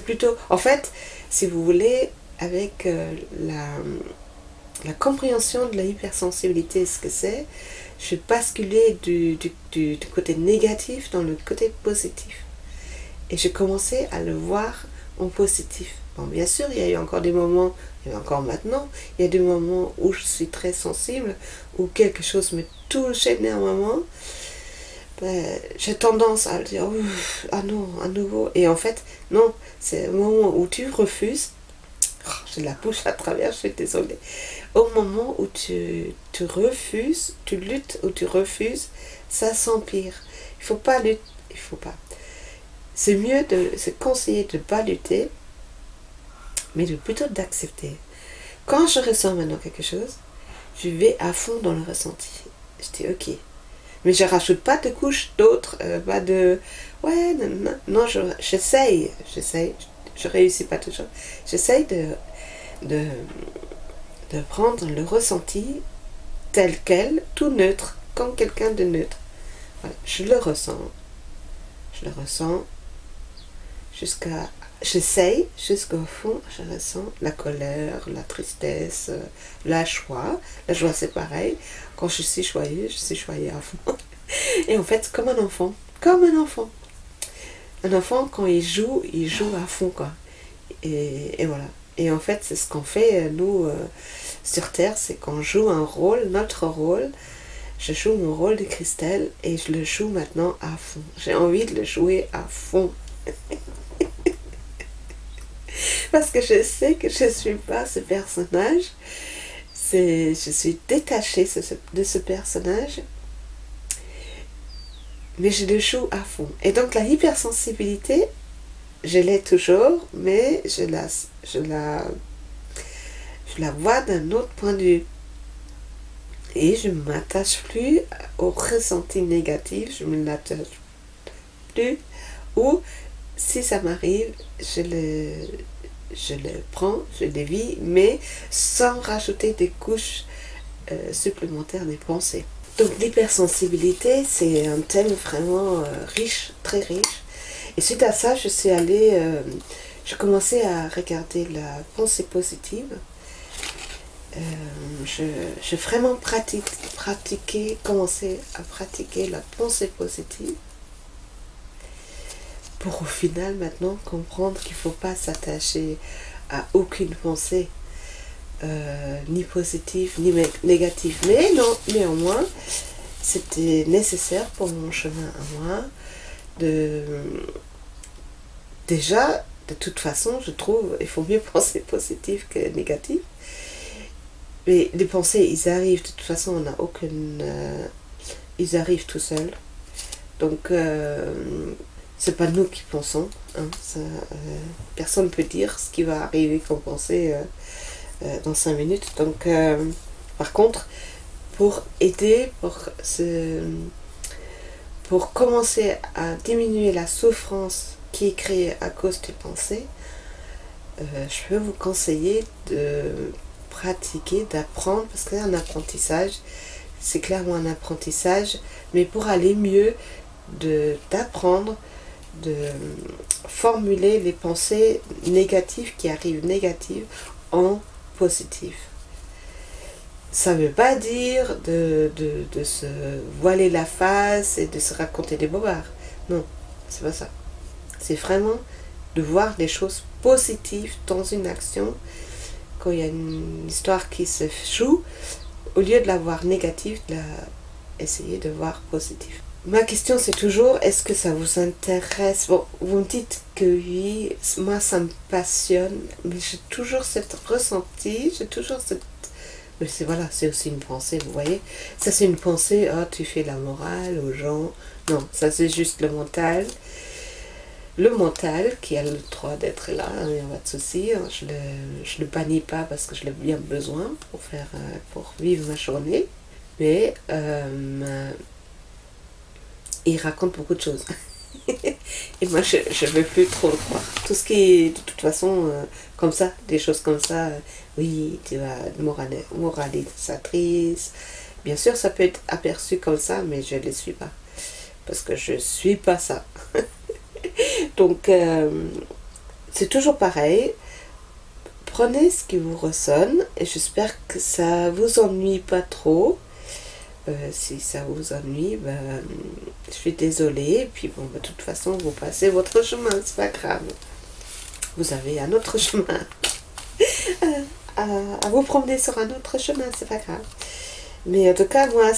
plutôt... En fait, si vous voulez, avec la compréhension de la hypersensibilité, ce que c'est, je basculais du côté négatif dans le côté positif. Et j'ai commencé à le voir en positif. Bon, bien sûr, il y a eu encore des moments, et encore maintenant, il y a des moments où je suis très sensible, où quelque chose me touche énormément. J'ai tendance à dire, ah non, à nouveau. Et en fait, non, c'est le moment où tu refuses. Oh, j'ai la bouche à travers, je suis désolée. Au moment où tu refuses, tu luttes ou tu refuses, ça s'empire. Il faut pas lutter, il faut pas. C'est conseillé de ne pas lutter, mais plutôt d'accepter. Quand je ressens maintenant quelque chose, je vais à fond dans le ressenti. Je dis ok. Mais je rajoute pas de couches d'autres, pas de... Ouais, non, j'essaye, je réussis pas toujours. J'essaye de prendre le ressenti tel quel, tout neutre, comme quelqu'un de neutre. Voilà, je le ressens jusqu'à j'essaye jusqu'au fond, je ressens la colère, la tristesse, la joie. La joie, c'est pareil. Quand je suis joyeuse à fond. Et en fait, comme un enfant. Comme un enfant. Un enfant, quand il joue à fond, quoi. Et voilà. Et en fait, c'est ce qu'on fait, nous, sur Terre, c'est qu'on joue un rôle, notre rôle. Je joue mon rôle de Christelle et je le joue maintenant à fond. J'ai envie de le jouer à fond. Parce que je sais que je ne suis pas ce personnage. Je suis détachée de ce personnage. Mais je le joue à fond. Et donc la hypersensibilité, je l'ai toujours, mais je la vois d'un autre point de vue. Et je ne m'attache plus au ressenti négatif, je ne m'attache plus. Ou si ça m'arrive, je le prends, je le vis, mais sans rajouter des couches supplémentaires des pensées. Donc l'hypersensibilité, c'est un thème vraiment riche, très riche. Et suite à ça, j'ai commencé à regarder la pensée positive. J'ai vraiment commencé à pratiquer la pensée positive pour au final maintenant comprendre qu'il ne faut pas s'attacher à aucune pensée, ni positive ni négative. Mais non, néanmoins, c'était nécessaire pour mon chemin à moi déjà, de toute façon, je trouve il faut mieux penser positif que négatif. Mais les pensées, ils arrivent, de toute façon, on n'a aucune... ils arrivent tout seuls. Donc, c'est pas nous qui pensons. Hein, personne ne peut dire ce qui va arriver comme pensée dans 5 minutes. Donc, par contre, pour aider, pour commencer à diminuer la souffrance qui est créée à cause des pensées, je peux vous conseiller de pratiquer, d'apprendre, parce que c'est un apprentissage, c'est clairement un apprentissage, mais pour aller mieux, d'apprendre, de formuler les pensées négatives qui arrivent négatives en positives. Ça ne veut pas dire de se voiler la face et de se raconter des bobards. Non, c'est pas ça. C'est vraiment de voir des choses positives dans une action. Quand il y a une histoire qui se joue, au lieu de la voir négative, essayer de voir positive. Ma question c'est toujours, est-ce que ça vous intéresse? Bon, vous me dites que oui, moi ça me passionne, mais j'ai toujours cette ressenti, j'ai toujours cette... Mais c'est aussi une pensée, vous voyez. Ça c'est une pensée, oh tu fais la morale aux gens. Non, ça c'est juste le mental. Le mental qui a le droit d'être là, il n'y a pas de souci, hein, je le bannis pas parce que je l'ai bien besoin pour vivre ma journée, mais il raconte beaucoup de choses. Et moi je ne veux plus trop le croire. Tout ce qui est de toute façon comme ça, des choses comme ça, oui, tu vas moralisatrice, bien sûr ça peut être aperçu comme ça, mais je ne le suis pas. Parce que je ne suis pas ça. Donc, c'est toujours pareil. Prenez ce qui vous ressonne et j'espère que ça vous ennuie pas trop. Si ça vous ennuie, je suis désolée. Et puis bon, de toute façon, vous passez votre chemin, c'est pas grave. Vous avez un autre chemin. À vous promener sur un autre chemin, c'est pas grave. Mais en tout cas, moi,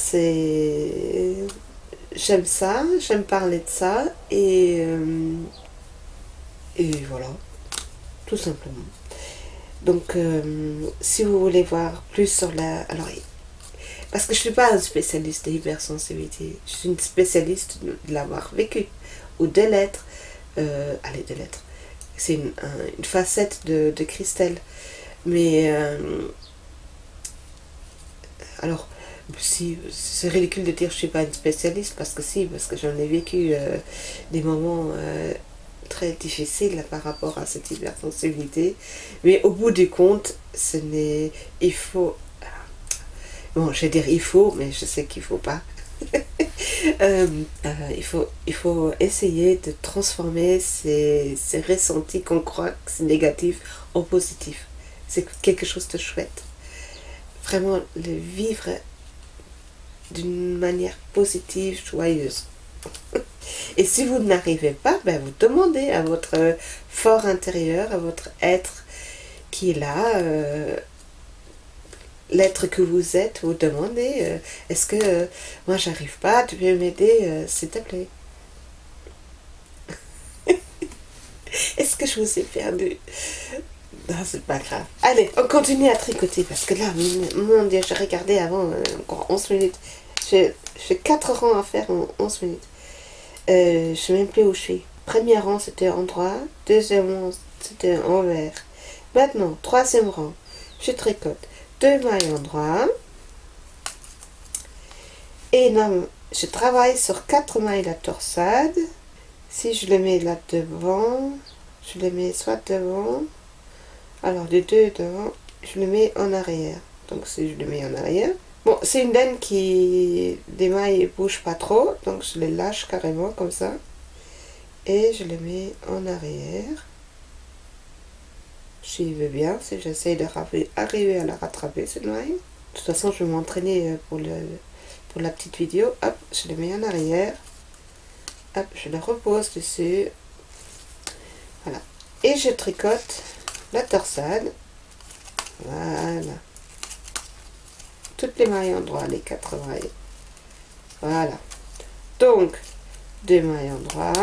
j'aime ça, j'aime parler de ça et voilà, tout simplement. Donc, si vous voulez voir plus sur alors, parce que je ne suis pas un spécialiste de l'hypersensibilité, je suis une spécialiste de l'avoir vécu, ou de l'être, de l'être. C'est une facette de Christelle. Mais, alors, si, c'est ridicule de dire que je ne suis pas une spécialiste, parce que j'en ai vécu des moments très difficiles par rapport à cette hypersensibilité. Mais au bout du compte, il faut... Bon, je vais dire il faut, mais je sais qu'il ne faut pas. Il faut essayer de transformer ces ressentis qu'on croit que c'est négatif en positif. C'est quelque chose de chouette. Vraiment le vivre d'une manière positive, joyeuse. Et si vous n'arrivez pas, ben vous demandez à votre fort intérieur, à votre être qui est là, l'être que vous êtes, vous demandez est-ce que moi j'arrive pas, tu peux m'aider s'il te plaît. Est-ce que je vous ai perdu? Non, c'est pas grave. Allez, on continue à tricoter parce que là, mon Dieu, j'ai regardé avant encore 11 minutes. J'ai 4 rangs à faire en 11 minutes. Je sais même plus où je suis. Premier rang, c'était en droit. Deuxième rang, c'était en vert. Maintenant, troisième rang, je tricote 2 mailles en droit. Et là, je travaille sur 4 mailles la torsade. Si je le mets là devant, je le mets soit devant. Alors, les deux devant, je le mets en arrière. Donc, si je le mets en arrière. Bon, c'est une laine qui, des mailles ne bougent pas trop. Donc, je les lâche carrément comme ça. Et je le mets en arrière. J'y vais bien, si j'essaie d'arriver à la rattraper, cette maille. De toute façon, je vais m'entraîner pour la petite vidéo. Hop, je le mets en arrière. Hop, je le repose dessus. Voilà. Et je tricote la torsade. Voilà. Toutes les mailles en droit, les 4 mailles. Voilà. Donc, 2 mailles en droit.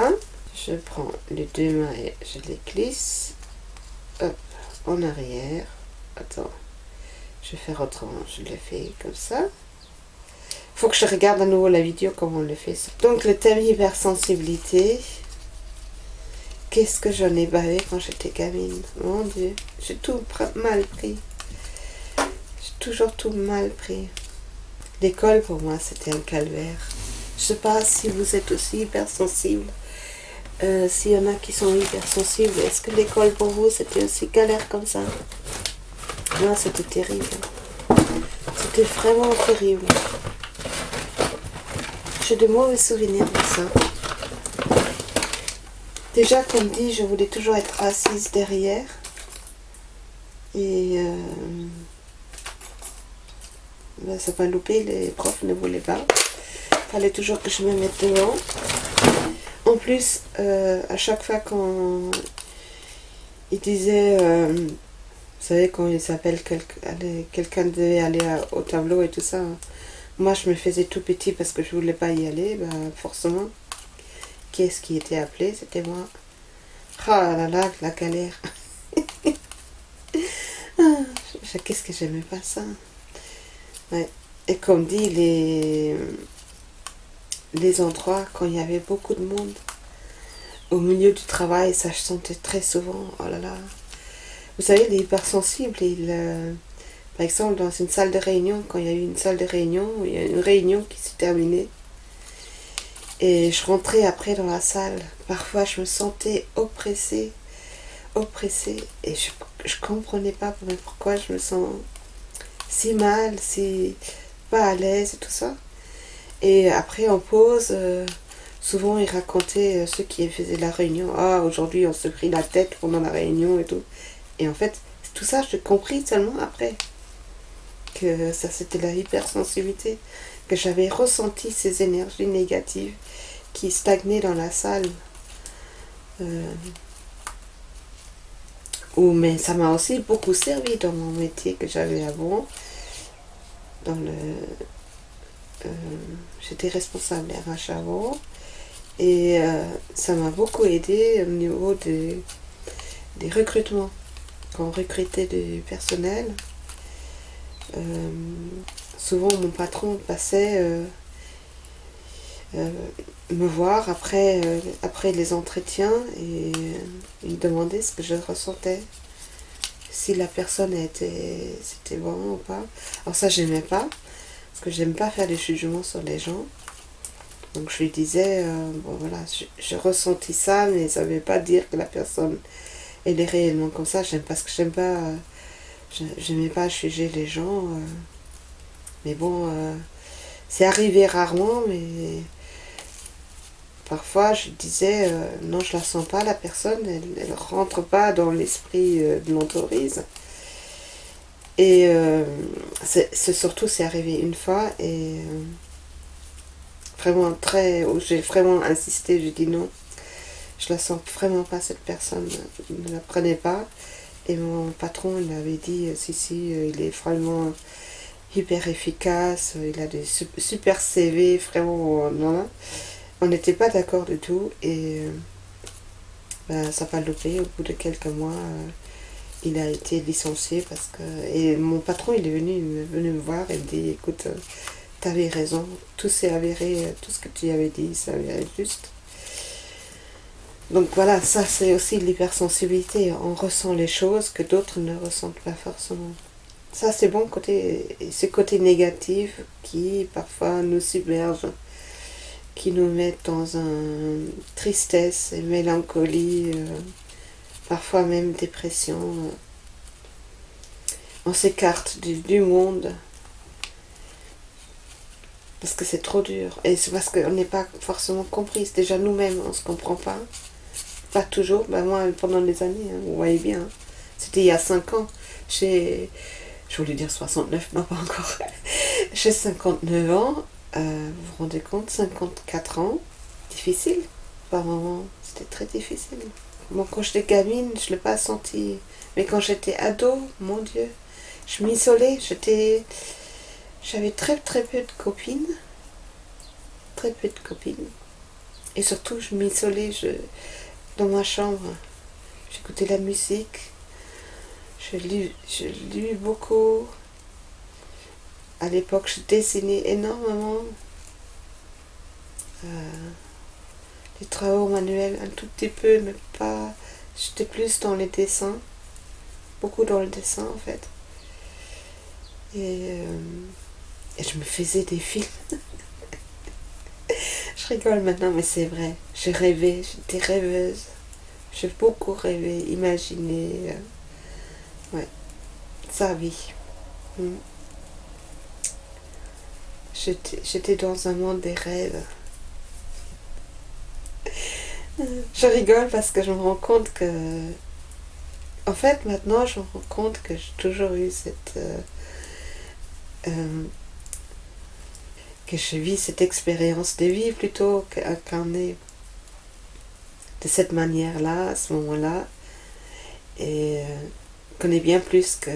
Je prends les 2 mailles, je les glisse. Hop, en arrière. Attends, je vais faire autrement. Je le fais comme ça. Faut que je regarde à nouveau la vidéo comment on le fait. Donc, le thème hypersensibilité. Qu'est-ce que j'en ai bavé quand j'étais gamine. Mon Dieu, j'ai tout mal pris. J'ai toujours tout mal pris. L'école, pour moi, c'était un calvaire. Je sais pas si vous êtes aussi hypersensible. S'il y en a qui sont hypersensibles, est-ce que l'école pour vous, c'était aussi galère comme ça? Moi, c'était terrible. C'était vraiment terrible. J'ai de mauvais souvenirs de ça. Déjà, comme dit, je voulais toujours être assise derrière. Et ben, ça va louper, les profs ne voulaient pas. Il fallait toujours que je me mette devant. En plus, à chaque fois quand ils disaient, vous savez, quand ils s'appellent quelqu'un devait aller au tableau et tout ça, moi je me faisais tout petit parce que je voulais pas y aller, ben, forcément. Qu'est-ce qui était appelé? C'était moi. Oh là là, la galère. Qu'est-ce que j'aimais pas ça. Ouais. Et comme dit, les endroits, quand il y avait beaucoup de monde, au milieu du travail, ça je sentais très souvent. Oh là là. Vous savez, les hypersensibles, par exemple, dans une salle de réunion, quand il y a eu une salle de réunion, il y a une réunion qui s'est terminée. Et je rentrais après dans la salle. Parfois, je me sentais oppressée. Et je comprenais pas pourquoi je me sens si mal, si pas à l'aise et tout ça. Et après, en pause, souvent, ils racontaient, ceux qui faisaient la réunion, ah, aujourd'hui, on se prit la tête pendant la réunion et tout. Et en fait, tout ça, j'ai compris seulement après. Que ça, c'était la hypersensibilité. Que j'avais ressenti ces énergies négatives qui stagnaient dans la salle. Mais ça m'a aussi beaucoup servi dans mon métier que j'avais avant. J'étais responsable RH avant. Et ça m'a beaucoup aidé au niveau des recrutements. Quand on recrutait du personnel, souvent mon patron passait me voir après les entretiens et il me demandait ce que je ressentais, si la personne c'était bon ou pas. Alors ça j'aimais pas, parce que j'aime pas faire des jugements sur les gens. Donc je lui disais, bon voilà, je ressentis ça, mais ça ne veut pas dire que la personne elle est réellement comme ça. Parce que j'aimais pas juger les gens. Mais bon, c'est arrivé rarement, mais parfois je disais non, je la sens pas, la personne, elle rentre pas dans l'esprit de l'entreprise. Et surtout c'est arrivé une fois et vraiment où j'ai vraiment insisté, j'ai dit non, je la sens vraiment pas cette personne, ne la prenez pas. Et mon patron il avait dit si, il est vraiment hyper efficace, il a des super CV, vraiment non, on n'était pas d'accord du tout et ça n'a pas loupé. Au bout de quelques mois il a été licencié parce que et mon patron il est venu me voir et me dit écoute, t'avais raison, tout s'est avéré, tout ce que tu avais dit ça avéré juste. Donc voilà, ça c'est aussi l'hypersensibilité, on ressent les choses que d'autres ne ressentent pas forcément. Ça c'est bon côté, ce côté négatif qui parfois nous submerge, qui nous met dans une tristesse et mélancolie, parfois même dépression. On s'écarte du monde parce que c'est trop dur. Et c'est parce qu'on n'est pas forcément comprise. Déjà nous-mêmes, on ne se comprend pas. Pas toujours. Moi, pendant des années, vous voyez bien. C'était il y a 5 ans. Je voulais dire 69, non pas encore. J'ai 59 ans. Vous vous rendez compte, 54 ans. Difficile. Par moments, c'était très difficile. Bon, quand j'étais gamine, je ne l'ai pas senti. Mais quand j'étais ado, mon Dieu, je m'isolais. J'avais très très peu de copines. Très peu de copines. Et surtout, je m'isolais dans ma chambre. J'écoutais la musique. Je lis beaucoup. À l'époque, je dessinais énormément. Les travaux manuels, un tout petit peu, mais pas. J'étais plus dans les dessins. Beaucoup dans le dessin, en fait. Et je me faisais des films. Je rigole maintenant, mais c'est vrai. J'ai rêvé, j'étais rêveuse. J'ai beaucoup rêvé, imaginé. Ouais, ça, oui. Mm. J'étais dans un monde des rêves. Je rigole parce que je me rends compte que... En fait, maintenant, je me rends compte que j'ai toujours eu cette... que je vis cette expérience de vie plutôt qu'incarnée de cette manière-là, à ce moment-là. Et connais bien plus que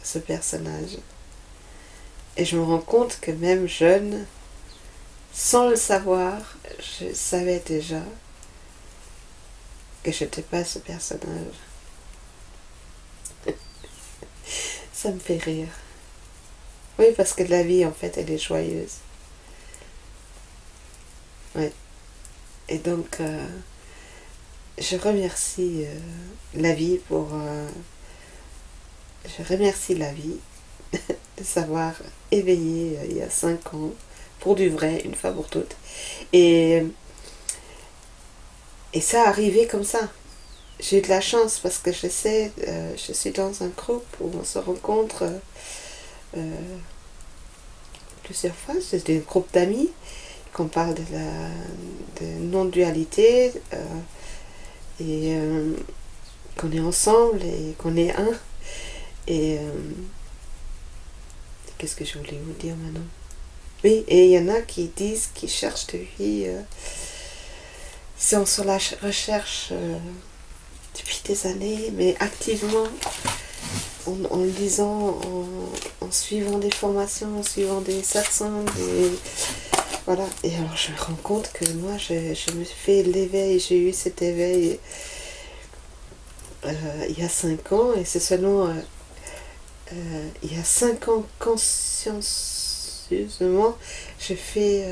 ce personnage. Et je me rends compte que même jeune, sans le savoir, je savais déjà que je n'étais pas ce personnage. Ça me fait rire. Oui, parce que la vie, en fait, elle est joyeuse. Ouais. Et donc, je remercie la vie pour... je remercie la vie de s'avoir éveillée il y a 5 ans, pour du vrai, une fois pour toutes. Et ça arrivé comme ça. J'ai eu de la chance parce que je suis dans un groupe où on se rencontre plusieurs fois. C'est un groupe d'amis qu'on parle de non-dualité et qu'on est ensemble et qu'on est un. Et qu'est-ce que je voulais vous dire maintenant? Oui, et il y en a qui disent qu'ils cherchent des vies. Sont sur la recherche depuis des années, mais activement, en lisant, en suivant des formations, en suivant des satsangs, voilà. Et alors je me rends compte que moi, je me fais l'éveil, j'ai eu cet éveil il y a 5 ans, et c'est seulement il y a 5 ans, consciencieusement, j'ai fait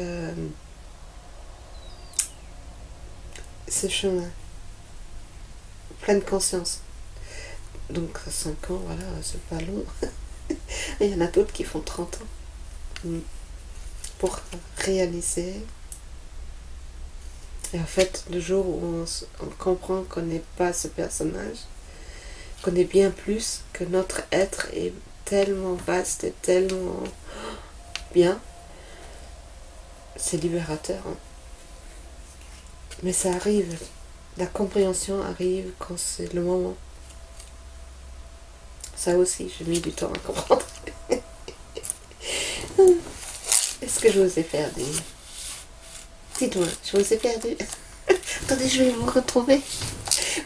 ce chemin, pleine conscience. Donc 5 ans, voilà, c'est pas long. Il y en a d'autres qui font 30 ans pour réaliser. Et en fait, le jour où on comprend qu'on n'est pas ce personnage, qu'on est bien plus, que notre être est tellement vaste et tellement bien, c'est libérateur. Hein. Mais ça arrive. La compréhension arrive quand c'est le moment. Ça aussi, j'ai mis du temps à comprendre. Est-ce que je vous ai perdu? Dites-moi, je vous ai perdu. Attendez, je vais vous retrouver.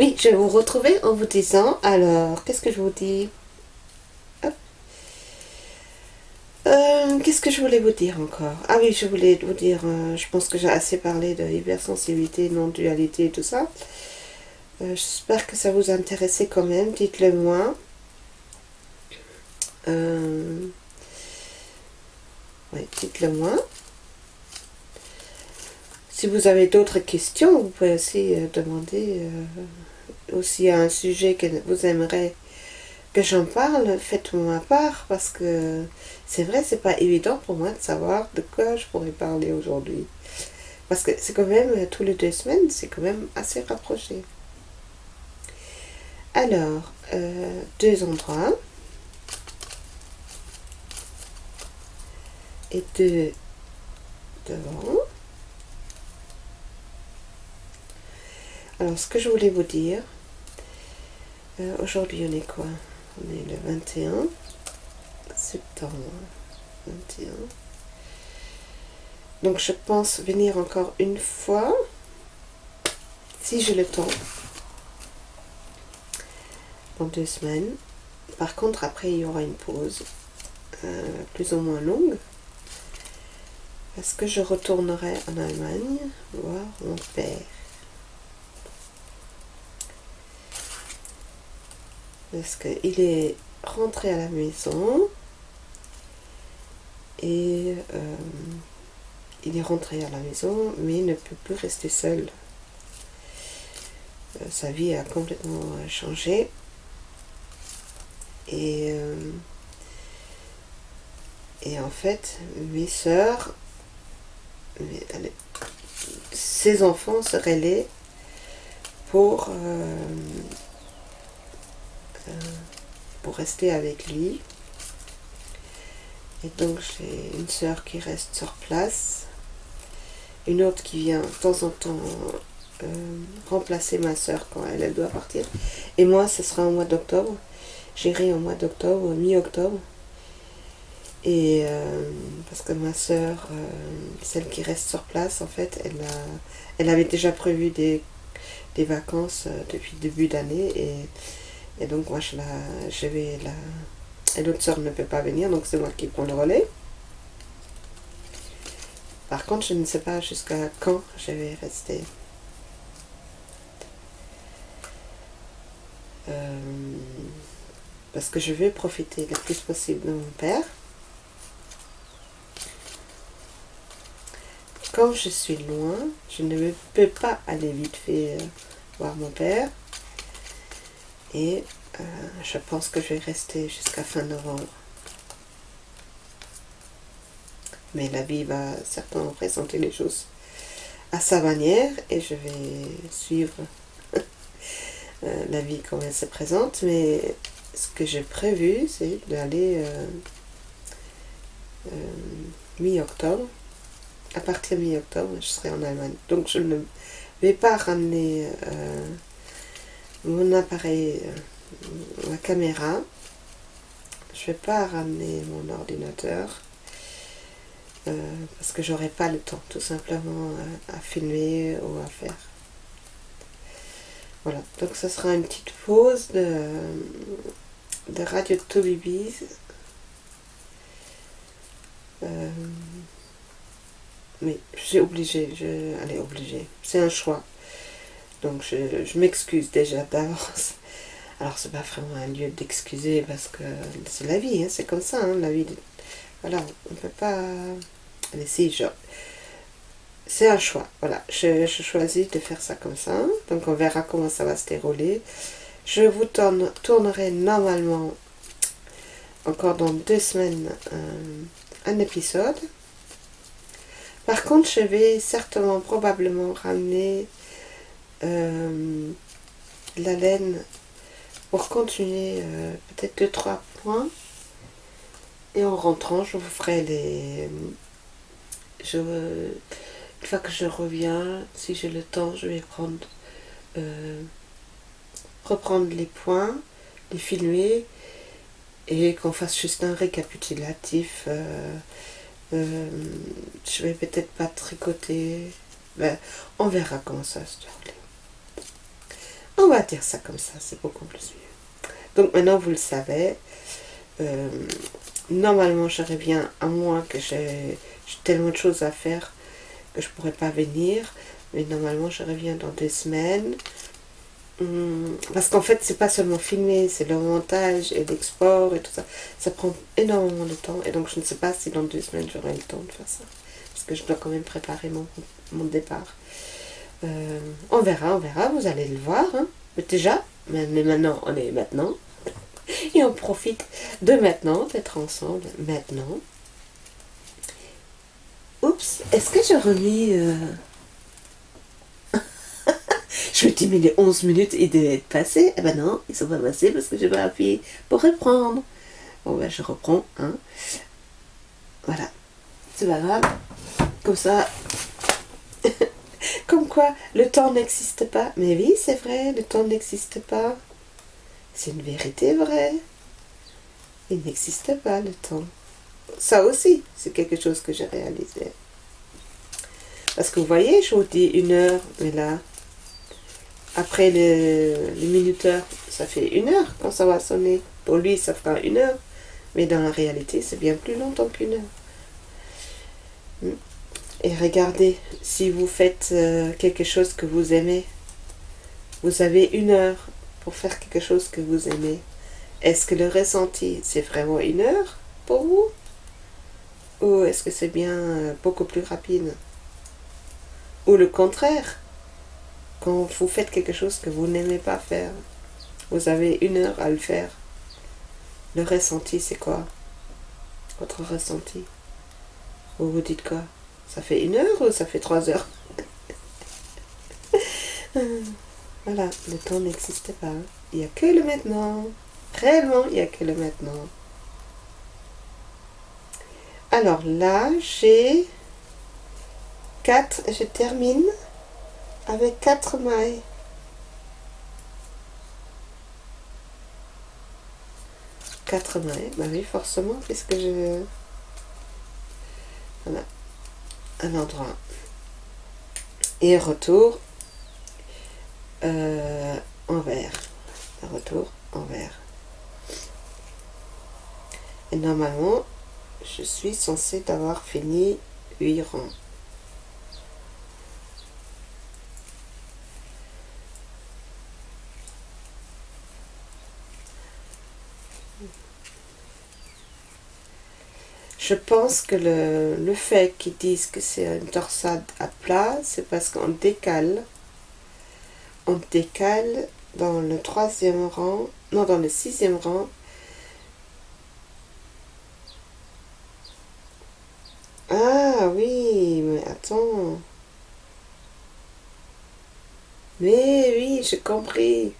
Oui, je vais vous retrouver en vous disant, alors, qu'est-ce que je vous dis? Hop. Qu'est-ce que je voulais vous dire encore? Ah oui, je voulais vous dire, je pense que j'ai assez parlé de hypersensibilité, non-dualité et tout ça. J'espère que ça vous intéressait quand même, dites-le moi. Oui, dites-le moi. Si vous avez d'autres questions, vous pouvez aussi demander aussi à un sujet que vous aimeriez que j'en parle, faites-moi part, parce que c'est vrai, c'est pas évident pour moi de savoir de quoi je pourrais parler aujourd'hui. Parce que c'est quand même, tous les 2 semaines, c'est quand même assez rapproché. Alors, 2 endroits. Et 2 devant. Alors, ce que je voulais vous dire, aujourd'hui on est quoi? On est le 21 septembre. 21. Donc je pense venir encore une fois, si j'ai le temps, dans 2 semaines. Par contre, après, il y aura une pause, plus ou moins longue, parce que je retournerai en Allemagne voir mon père. Parce qu'il est rentré à la maison et il est rentré à la maison, mais il ne peut plus rester seul. Sa vie a complètement changé. Et en fait, mes sœurs, ses enfants se relaient pour rester avec lui. Et donc j'ai une sœur qui reste sur place, une autre qui vient de temps en temps remplacer ma sœur quand elle doit partir. Et moi, ce sera au mois d'octobre. J'irai au mois d'octobre, mi-octobre. Et parce que ma sœur, celle qui reste sur place, en fait, elle avait déjà prévu des vacances depuis le début d'année. Et donc moi, je vais là. Et l'autre sœur ne peut pas venir, donc c'est moi qui prends le relais. Par contre, je ne sais pas jusqu'à quand je vais rester. Parce que je veux profiter le plus possible de mon père. Comme je suis loin, je ne peux pas aller vite fait voir mon père. Et je pense que je vais rester jusqu'à fin novembre. Mais la vie va certainement présenter les choses à sa manière et je vais suivre la vie comme elle se présente. Mais ce que j'ai prévu, c'est d'aller mi-octobre. À partir de mi-octobre, je serai en Allemagne. Donc je ne vais pas ramener mon appareil, ma caméra. Je ne vais pas ramener mon ordinateur. Parce que j'aurai pas le temps tout simplement à filmer ou à faire. Voilà, donc ce sera une petite pause de Radio Tobibies. Mais j'ai obligé, allez, obligé, c'est un choix. Donc je m'excuse déjà d'avance. Alors c'est pas vraiment un lieu d'excuser parce que c'est la vie, hein, c'est comme ça, hein, la vie. Voilà, on ne peut pas... Allez, si, c'est un choix, voilà. Je choisis de faire ça comme ça. Donc on verra comment ça va se dérouler. Je vous tournerai normalement encore dans 2 semaines un épisode. Par contre, je vais certainement, probablement ramener la laine pour continuer peut-être 2-3 points. Et en rentrant, je vous ferai une fois que je reviens, si j'ai le temps, je vais reprendre les points, les filmer et qu'on fasse juste un récapitulatif. Je vais peut-être pas tricoter. Ben, on verra comment ça se déroule. On va dire ça comme ça, c'est beaucoup plus mieux. Donc maintenant vous le savez. Normalement je reviens, à moins que j'ai tellement de choses à faire que je pourrais pas venir. Mais normalement je reviens dans 2 semaines. Parce qu'en fait c'est pas seulement filmer, c'est le montage et l'export et tout ça. Ça prend énormément de temps. Et donc je ne sais pas si dans 2 semaines j'aurai le temps de faire ça. Parce que je dois quand même préparer mon départ. On verra, vous allez le voir. Hein. Mais déjà, mais maintenant, on est maintenant. Et on profite de maintenant, d'être ensemble maintenant. Oups, est-ce que j'ai remis... Je me dis, mais les 11 minutes, ils devaient être passés. Eh ben non, ils sont pas passés parce que je vais appuyer pour reprendre. Bon, ben je reprends. Hein. Voilà. C'est pas grave. Comme ça... Comme quoi, le temps n'existe pas. Mais oui, c'est vrai, le temps n'existe pas. C'est une vérité vraie. Il n'existe pas, le temps. Ça aussi, c'est quelque chose que j'ai réalisé. Parce que vous voyez, je vous dis 1 heure, mais là, après les minuteurs, ça fait 1 heure quand ça va sonner. Pour lui, ça fera 1 heure. Mais dans la réalité, c'est bien plus longtemps qu'1 heure. Et regardez, si vous faites quelque chose que vous aimez, vous avez 1 heure pour faire quelque chose que vous aimez. Est-ce que le ressenti, c'est vraiment 1 heure pour vous? Ou est-ce que c'est bien beaucoup plus rapide? Ou le contraire, quand vous faites quelque chose que vous n'aimez pas faire, vous avez 1 heure à le faire. Le ressenti, c'est quoi? Votre ressenti? Vous vous dites quoi? Ça fait 1 heure ou ça fait 3 heures? Voilà, le temps n'existe pas. Il n'y a que le maintenant. Réellement, il n'y a que le maintenant. Alors là, j'ai 4, je termine avec 4 mailles. 4 mailles, bah oui, forcément, puisque je... Voilà, un endroit. Et retour envers. Un retour envers. Et normalement, je suis censée d'avoir fini 8 rangs. Je pense que le fait qu'ils disent que c'est une torsade à plat, c'est parce qu'on décale dans le 3e rang, non, dans le 6e rang. Ah oui, mais attends. Mais oui, j'ai compris.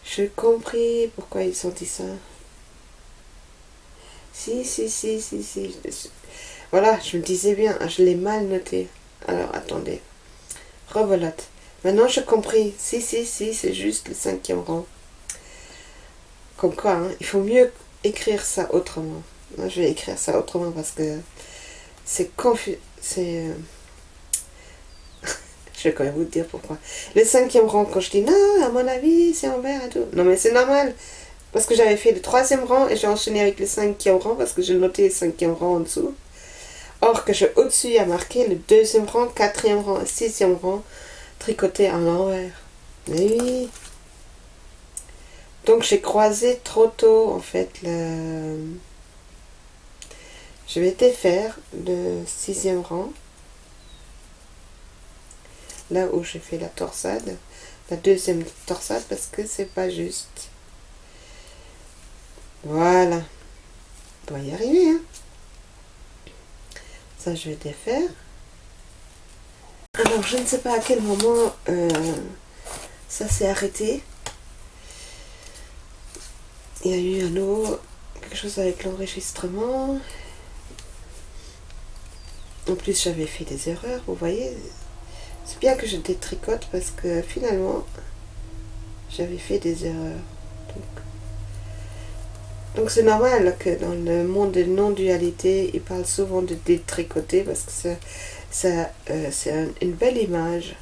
J'ai compris pourquoi ils ont dit ça. Si. Voilà, je me disais bien, je l'ai mal noté. Alors, attendez. Rebelote. Maintenant, j'ai compris. Si, c'est juste le 5e rang. Comme quoi, hein, il faut mieux écrire ça autrement. Moi, je vais écrire ça autrement parce que c'est confus. C'est... je vais quand même vous dire pourquoi. Le 5e rang, quand je dis non, à mon avis, c'est en vert et tout. Non, mais c'est normal. Parce que j'avais fait le 3e rang et j'ai enchaîné avec le 5e rang parce que j'ai noté le 5e rang en dessous. Or que au-dessus, il y a marqué le 2e rang, 4e rang et 6e rang tricoté à l'envers. Mais oui. Donc j'ai croisé trop tôt en fait le... Je vais défaire le 6e rang. Là où j'ai fait la torsade. La 2e torsade parce que c'est pas juste. Voilà. On va y arriver. Hein. Ça, je vais défaire. Alors, je ne sais pas à quel moment ça s'est arrêté. Il y a eu quelque chose avec l'enregistrement. En plus, j'avais fait des erreurs, vous voyez. C'est bien que je détricote parce que finalement, j'avais fait des erreurs. Donc c'est normal que dans le monde de non-dualité, ils parlent souvent de détricoter parce que c'est une belle image,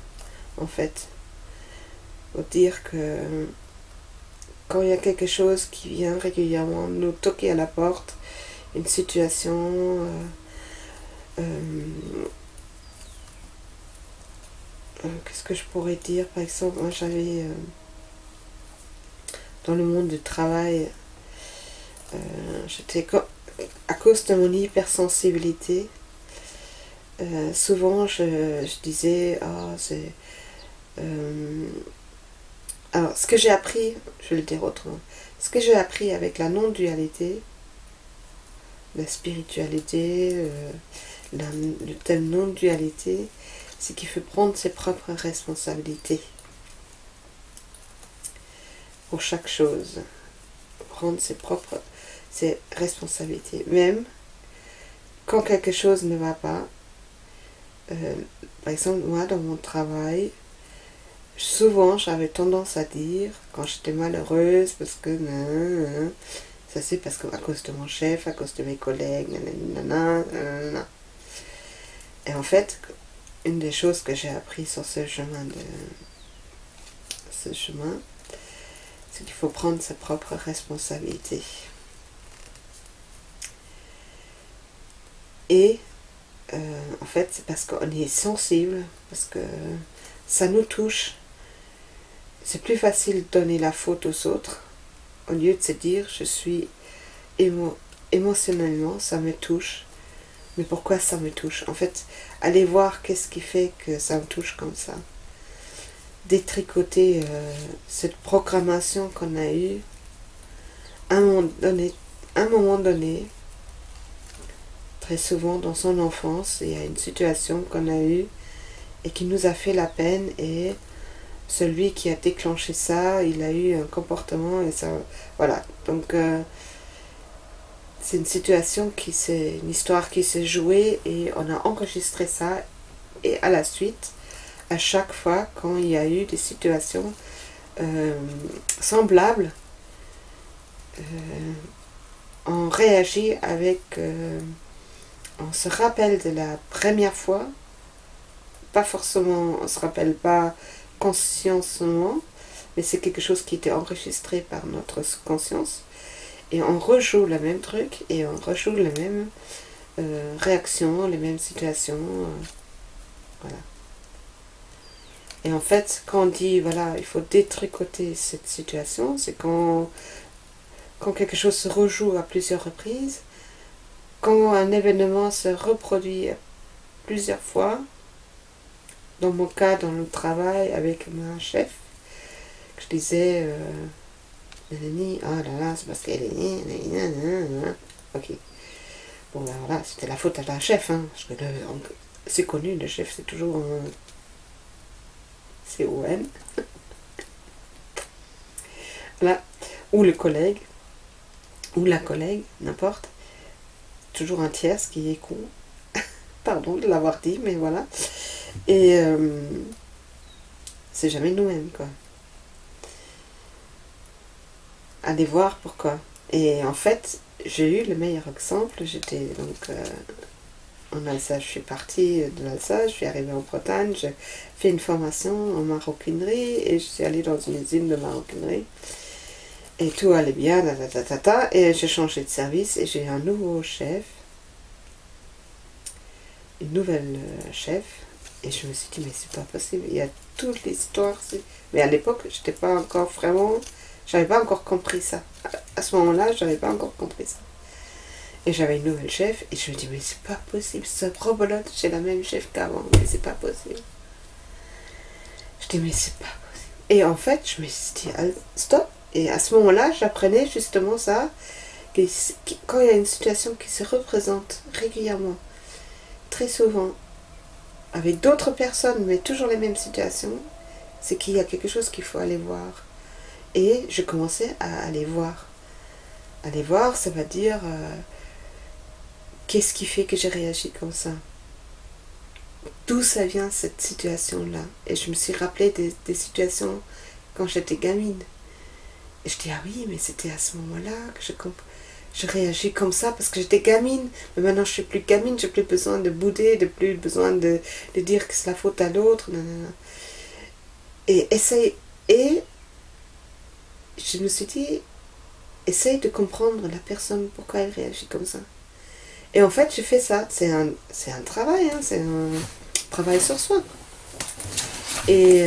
en fait. Pour dire que quand il y a quelque chose qui vient régulièrement nous toquer à la porte, une situation, qu'est-ce que je pourrais dire? Par exemple, moi j'avais dans le monde du travail, j'étais à cause de mon hypersensibilité, souvent je disais, oh, c'est... alors, ce que j'ai appris, je vais le dire autrement, ce que j'ai appris avec la non-dualité, la spiritualité, le thème non-dualité, c'est qu'il faut prendre ses propres responsabilités pour chaque chose. Prendre ses responsabilités. Même quand quelque chose ne va pas, par exemple, moi, dans mon travail, souvent, j'avais tendance à dire, quand j'étais malheureuse, parce que ça c'est parce que à cause de mon chef, à cause de mes collègues, nanana. Et en fait, une des choses que j'ai appris sur ce chemin, c'est qu'il faut prendre ses propres responsabilités. Et en fait, c'est parce qu'on est sensible, parce que ça nous touche. C'est plus facile de donner la faute aux autres, au lieu de se dire, je suis émotionnellement, ça me touche. Mais pourquoi ça me touche? En fait, aller voir qu'est-ce qui fait que ça me touche comme ça. Détricoter cette programmation qu'on a eue à un moment donné, très souvent dans son enfance, il y a une situation qu'on a eue et qui nous a fait la peine, et celui qui a déclenché ça, il a eu un comportement et ça, voilà. Donc c'est une situation une histoire qui s'est jouée et on a enregistré ça, et à la suite, à chaque fois quand il y a eu des situations semblables, on réagit avec, on se rappelle de la première fois, pas forcément, on se rappelle pas consciemment, mais c'est quelque chose qui était enregistré par notre conscience, et on rejoue le même truc, et on rejoue les mêmes réactions, les mêmes situations, voilà. Et en fait, quand on dit, voilà, il faut détricoter cette situation, c'est quand quelque chose se rejoue à plusieurs reprises, quand un événement se reproduit plusieurs fois, dans mon cas, dans le travail, avec ma chef, que je disais, nanani, oh là là, c'est parce qu'elle est... Ok. Bon, ben voilà, c'était la faute à la chef, hein, parce que c'est connu, le chef, c'est toujours un CON. Voilà. Ou le collègue, ou la collègue, n'importe. Toujours un tiers qui est con. Pardon de l'avoir dit, mais voilà. Et c'est jamais nous-mêmes, quoi. Allez voir pourquoi. Et en fait, j'ai eu le meilleur exemple. J'étais donc en Alsace, je suis partie de l'Alsace, je suis arrivée en Bretagne, j'ai fait une formation en maroquinerie et je suis allée dans une usine de maroquinerie. Et tout allait bien, et j'ai changé de service et j'ai un nouveau chef, une nouvelle chef, et je me suis dit, mais c'est pas possible, il y a toute l'histoire. Mais à l'époque, j'étais pas encore vraiment, j'avais pas encore compris ça. À ce moment-là, j'avais pas encore compris ça. Et j'avais une nouvelle chef, et je me dis, mais c'est pas possible, ce robolote, j'ai la même chef qu'avant, mais c'est pas possible. Je dis, mais c'est pas possible. Et en fait, je me suis dit, stop. Et à ce moment-là, j'apprenais justement ça, que quand il y a une situation qui se représente régulièrement, très souvent, avec d'autres personnes, mais toujours les mêmes situations, c'est qu'il y a quelque chose qu'il faut aller voir. Et je commençais à aller voir. Aller voir, ça va dire, qu'est-ce qui fait que j'ai réagi comme ça? d'où ça vient cette situation-là. Et je me suis rappelé des situations quand j'étais gamine. Et je dis, ah oui, mais c'était à ce moment-là que je réagis comme ça parce que j'étais gamine. Mais maintenant, je suis plus gamine, j'ai plus besoin de bouder, de plus besoin de dire que c'est la faute à l'autre. Et et je me suis dit, essaye de comprendre la personne, pourquoi elle réagit comme ça. Et en fait, j'ai fait ça. C'est un travail, hein, c'est un travail sur soi. Et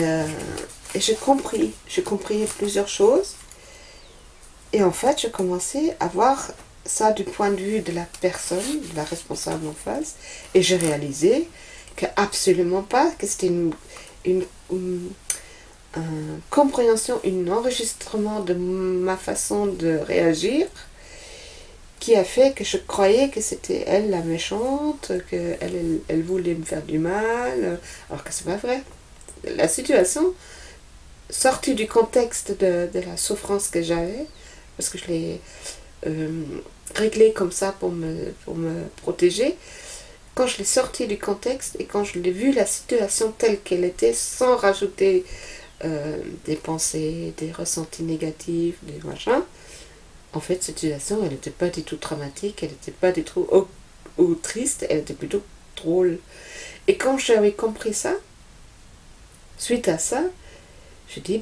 j'ai compris plusieurs choses. Et en fait, j'ai commencé à voir ça du point de vue de la personne, de la responsable en face. Et j'ai réalisé que absolument pas, que c'était une compréhension, un enregistrement de ma façon de réagir qui a fait que je croyais que c'était elle la méchante, qu'elle elle voulait me faire du mal, alors que c'est pas vrai. La situation, sortie du contexte de la souffrance que j'avais, parce que je l'ai réglée comme ça pour me protéger, quand je l'ai sortie du contexte et quand je l'ai vu la situation telle qu'elle était, sans rajouter des pensées, des ressentis négatifs, des machins, en fait, cette situation, elle n'était pas du tout dramatique, elle n'était pas du tout ou triste, elle était plutôt drôle. Et quand j'avais compris ça, suite à ça, je dis,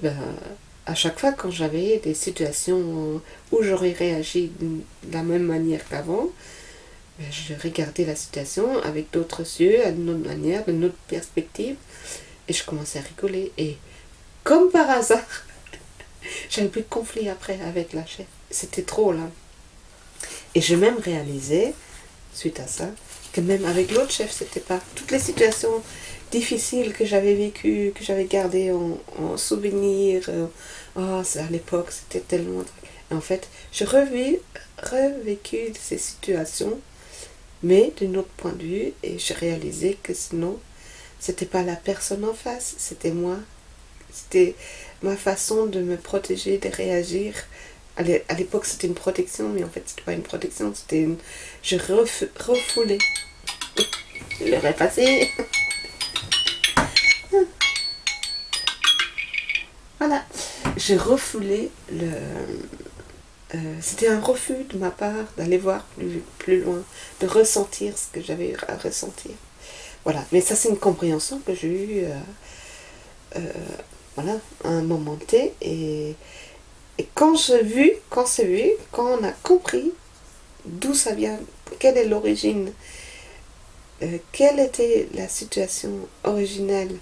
à chaque fois quand j'avais des situations où j'aurais réagi de la même manière qu'avant, je regardais la situation avec d'autres yeux, d'une autre manière, d'une autre perspective, et je commençais à rigoler. Et comme par hasard, j'avais plus de conflit après avec la chef. C'était drôle, hein. Et j'ai même réalisé, suite à ça, que même avec l'autre chef, c'était pas toutes les situations difficiles que j'avais vécues, que j'avais gardées en souvenir. Oh, c'est à l'époque, c'était tellement... Et en fait, j'ai revécu ces situations, mais d'un autre point de vue, et j'ai réalisé que sinon, c'était pas la personne en face, c'était moi. C'était ma façon de me protéger, de réagir. À l'époque, c'était une protection, mais en fait, c'était pas une protection, c'était une... Je refoulais. Je l'aurais passé. Voilà. J'ai refoulé le... c'était un refus de ma part d'aller voir plus loin, de ressentir ce que j'avais à ressentir. Voilà. Mais ça, c'est une compréhension que j'ai eue voilà, à un moment T. Et quand on a compris d'où ça vient, quelle est l'origine, quelle était la situation originelle,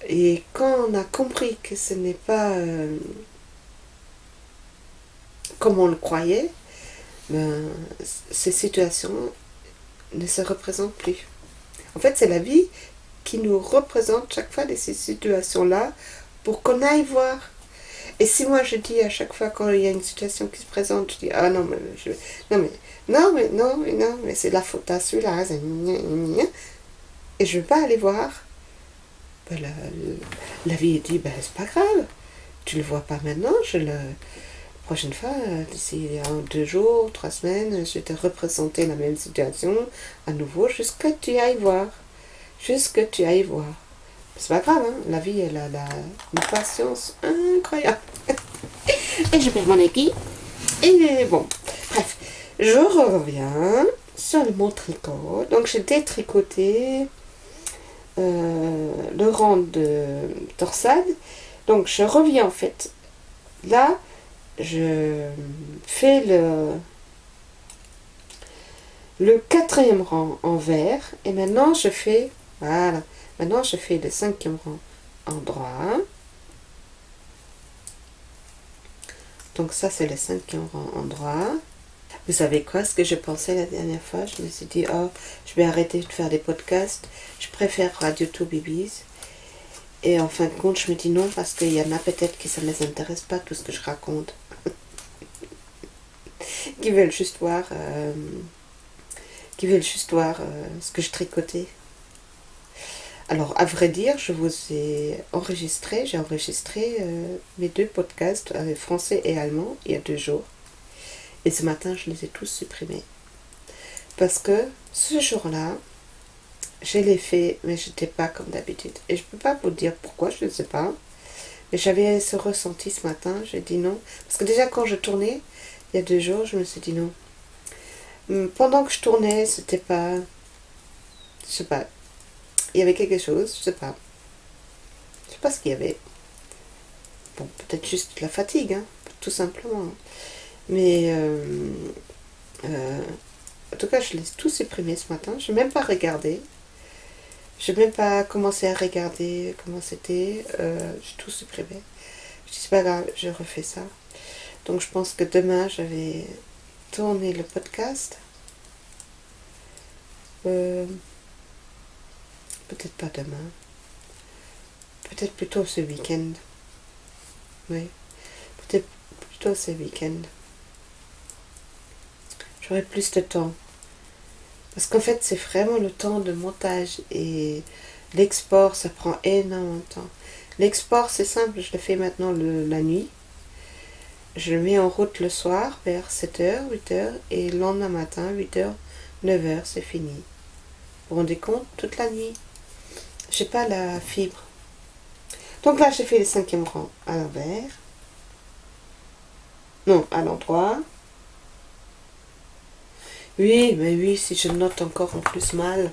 et quand on a compris que ce n'est pas comme on le croyait, ces situations ne se représentent plus. En fait, c'est la vie qui nous représente chaque fois de ces situations-là pour qu'on aille voir. Et si moi je dis à chaque fois quand il y a une situation qui se présente, je dis ah non mais c'est la faute à celui-là, et je ne vais pas aller voir, la vie dit c'est pas grave, tu le vois pas maintenant, la prochaine fois, d'ici 2 jours, 3 semaines, je vais te représenter la même situation à nouveau jusqu'à que tu ailles voir. C'est pas grave, hein? La vie, elle a une patience incroyable. Et je perds mon aiguille. Et bon, bref, je reviens sur mon tricot. Donc j'ai détricoté le rang de torsade. Donc je reviens en fait. Là, je fais le 4e rang en vert. Et maintenant je fais, voilà, maintenant je fais le 5e rang en droit. Donc ça c'est le 5e rang en droit. Vous savez quoi, ce que je pensais la dernière fois, je me suis dit, oh, je vais arrêter de faire des podcasts, je préfère Radio 2 Babies. Et en fin de compte, je me dis non, parce qu'il y en a peut-être qui ça ne les intéresse pas, tout ce que je raconte. Qui veulent juste voir, ce que je tricotais. Alors, à vrai dire, j'ai enregistré mes 2 podcasts, français et allemand, il y a 2 jours. Et ce matin, je les ai tous supprimés. Parce que ce jour-là, Je l'ai fait, mais je n'étais pas comme d'habitude. Et je ne peux pas vous dire pourquoi, je ne sais pas. Mais j'avais ce ressenti ce matin, j'ai dit non. Parce que déjà quand je tournais, il y a 2 jours, je me suis dit non. Pendant que je tournais, c'était pas... Je sais pas. Il y avait quelque chose, je sais pas. Je sais pas ce qu'il y avait. Bon, peut-être juste de la fatigue, hein, tout simplement. Mais euh, en tout cas, je l'ai tout supprimé ce matin. Je n'ai même pas regardé. Je n'ai même pas commencé à regarder comment c'était. J'ai tout supprimé. Je dis, c'est pas grave, je refais ça. Donc je pense que demain, je vais tourner le podcast. Peut-être pas demain. Peut-être plutôt ce week-end. Oui. Peut-être plutôt ce week-end. J'aurai plus de temps. Parce qu'en fait, c'est vraiment le temps de montage et l'export, ça prend énormément de temps. L'export, c'est simple, je le fais maintenant la nuit. Je le mets en route le soir vers 7h, 8h et le lendemain matin, 8h, 9h, c'est fini. Vous vous rendez compte, toute la nuit. J'ai pas la fibre. Donc là, j'ai fait le 5e rang à l'envers. Non, à l'endroit. Oui, mais oui, si je note encore en plus mal.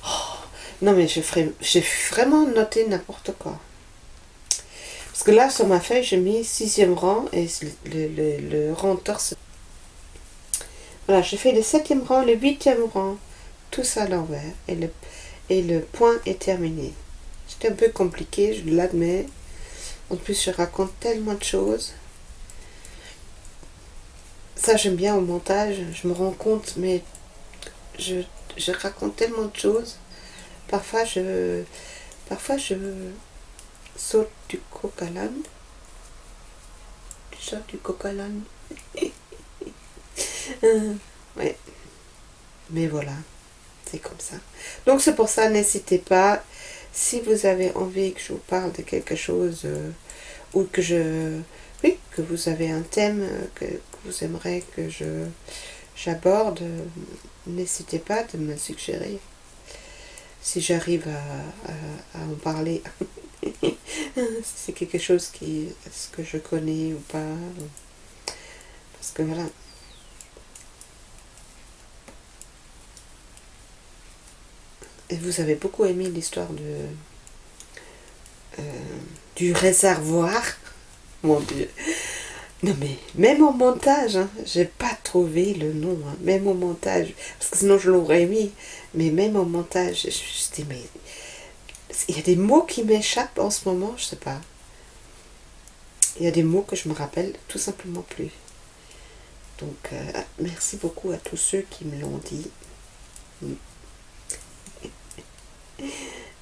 Oh, non, mais j'ai vraiment noté n'importe quoi. Parce que là, sur ma feuille, j'ai mis 6e rang et le rang torse. Voilà, j'ai fait le 7e rang, le 8e rang, tout ça à l'envers. Et le point est terminé. C'était un peu compliqué, je l'admets. En plus, je raconte tellement de choses. Ça, j'aime bien au montage. Je me rends compte, mais je raconte tellement de choses. Parfois, je saute du coq à l'âne. Tu sautes du coq à l'âne. Ouais. Mais voilà, c'est comme ça. Donc c'est pour ça, n'hésitez pas. Si vous avez envie que je vous parle de quelque chose ou oui, que vous avez un thème que vous aimeriez que j'aborde, n'hésitez pas de me suggérer. Si j'arrive à en parler, si c'est quelque chose est-ce que je connais ou pas. Parce que voilà. Et vous avez beaucoup aimé l'histoire du réservoir. Mon Dieu. Non mais même au montage, hein, j'ai pas trouvé le nom, hein, même au montage, parce que sinon je l'aurais mis, mais même au montage, je dis mais il y a des mots qui m'échappent en ce moment, je sais pas. Il y a des mots que je me rappelle tout simplement plus. Donc merci beaucoup à tous ceux qui me l'ont dit.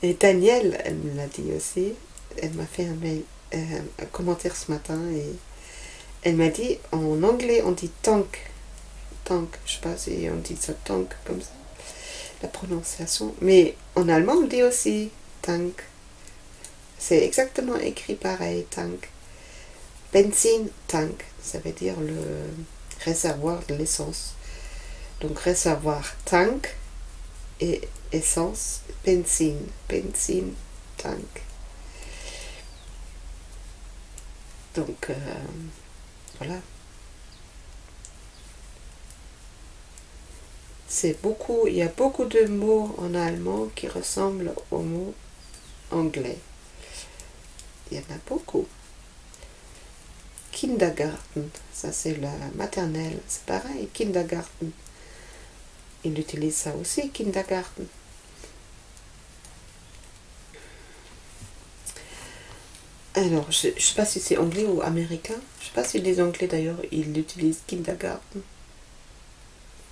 Et Danielle, elle me l'a dit aussi. Elle m'a fait un commentaire ce matin et elle m'a dit en anglais on dit tank. Tank, je sais pas si on dit ça tank comme ça, la prononciation. Mais en allemand on dit aussi tank. C'est exactement écrit pareil, tank. Benzin tank, ça veut dire le réservoir de l'essence. Donc réservoir tank et essence benzin tank. Donc voilà. Il y a beaucoup de mots en allemand qui ressemblent aux mots anglais. Il y en a beaucoup. Kindergarten, ça c'est la maternelle, c'est pareil, Kindergarten. Il utilise ça aussi, Kindergarten. Alors, je ne sais pas si c'est anglais ou américain. Je ne sais pas si les anglais d'ailleurs, ils utilisent Kindergarten.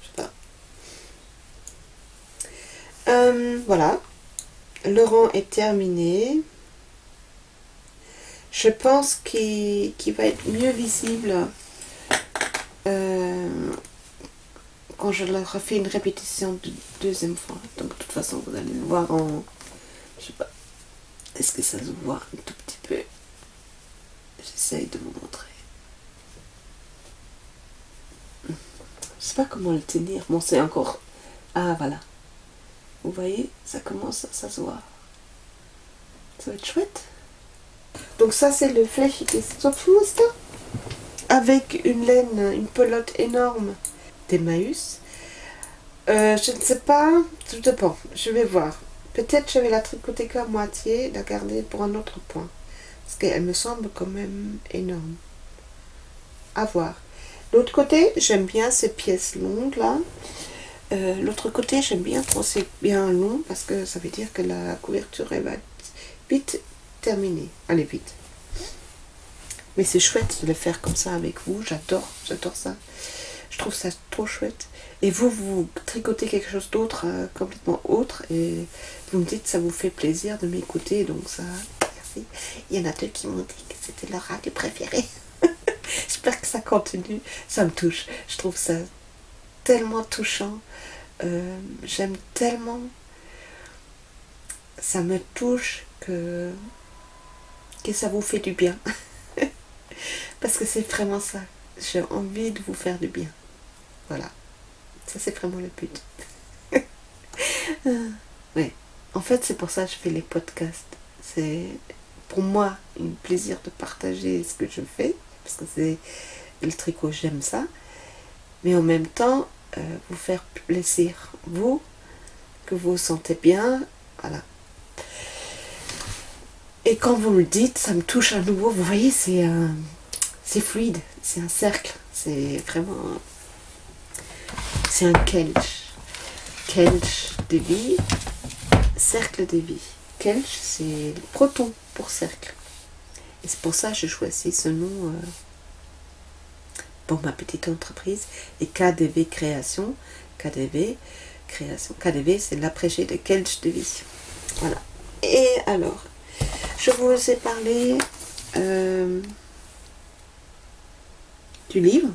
Je sais pas. Voilà. Le rang est terminé. Je pense qu'il va être mieux visible quand je leur refais une répétition de 2e fois. Donc de toute façon, vous allez le voir en... Je sais pas. Est-ce que ça se voit un tout petit peu? J'essaye de vous montrer. Je sais pas comment le tenir. Bon, c'est encore... Ah, voilà. Vous voyez, ça commence, ça se voit. Ça va être chouette. Donc ça c'est le Flächiges Zopfmuster avec une laine, une pelote énorme d'Emmaüs. Je ne sais pas, tout dépend, je vais voir. Peut-être je vais la tricoter qu'à moitié, la garder pour un autre point. Parce qu'elle me semble quand même énorme. À voir. L'autre côté, j'aime bien ces pièces longues là. L'autre côté, j'aime bien quand c'est bien long parce que ça veut dire que la couverture elle va vite terminée. Allez, vite. Mais c'est chouette de le faire comme ça avec vous. J'adore ça. Je trouve ça trop chouette. Et vous tricotez quelque chose d'autre, complètement autre. Et vous me dites que ça vous fait plaisir de m'écouter. Donc ça, merci. Il y en a deux qui m'ont dit que c'était leur radio préféré. J'espère que ça continue. Ça me touche. Je trouve ça tellement touchant. J'aime tellement. Ça me touche que ça vous fait du bien. Parce que c'est vraiment ça. J'ai envie de vous faire du bien. Voilà. Ça, c'est vraiment le but. Ouais. En fait, c'est pour ça que je fais les podcasts. C'est pour moi un plaisir de partager ce que je fais. Parce que c'est le tricot, j'aime ça. Mais en même temps, vous faire plaisir. Vous, que vous vous sentez bien. Voilà. Et quand vous me le dites, ça me touche à nouveau. Vous voyez, c'est fluide. C'est un cercle. C'est vraiment... C'est un kelch. Kelch de vie. Cercle de vie. Kelch, c'est le proton pour cercle. Et c'est pour ça que je choisis ce nom pour ma petite entreprise. Et KDV Création. KDV Création. KDV, c'est l'abrégé de Kelch de vie. Voilà. Et alors, je vous ai parlé du livre.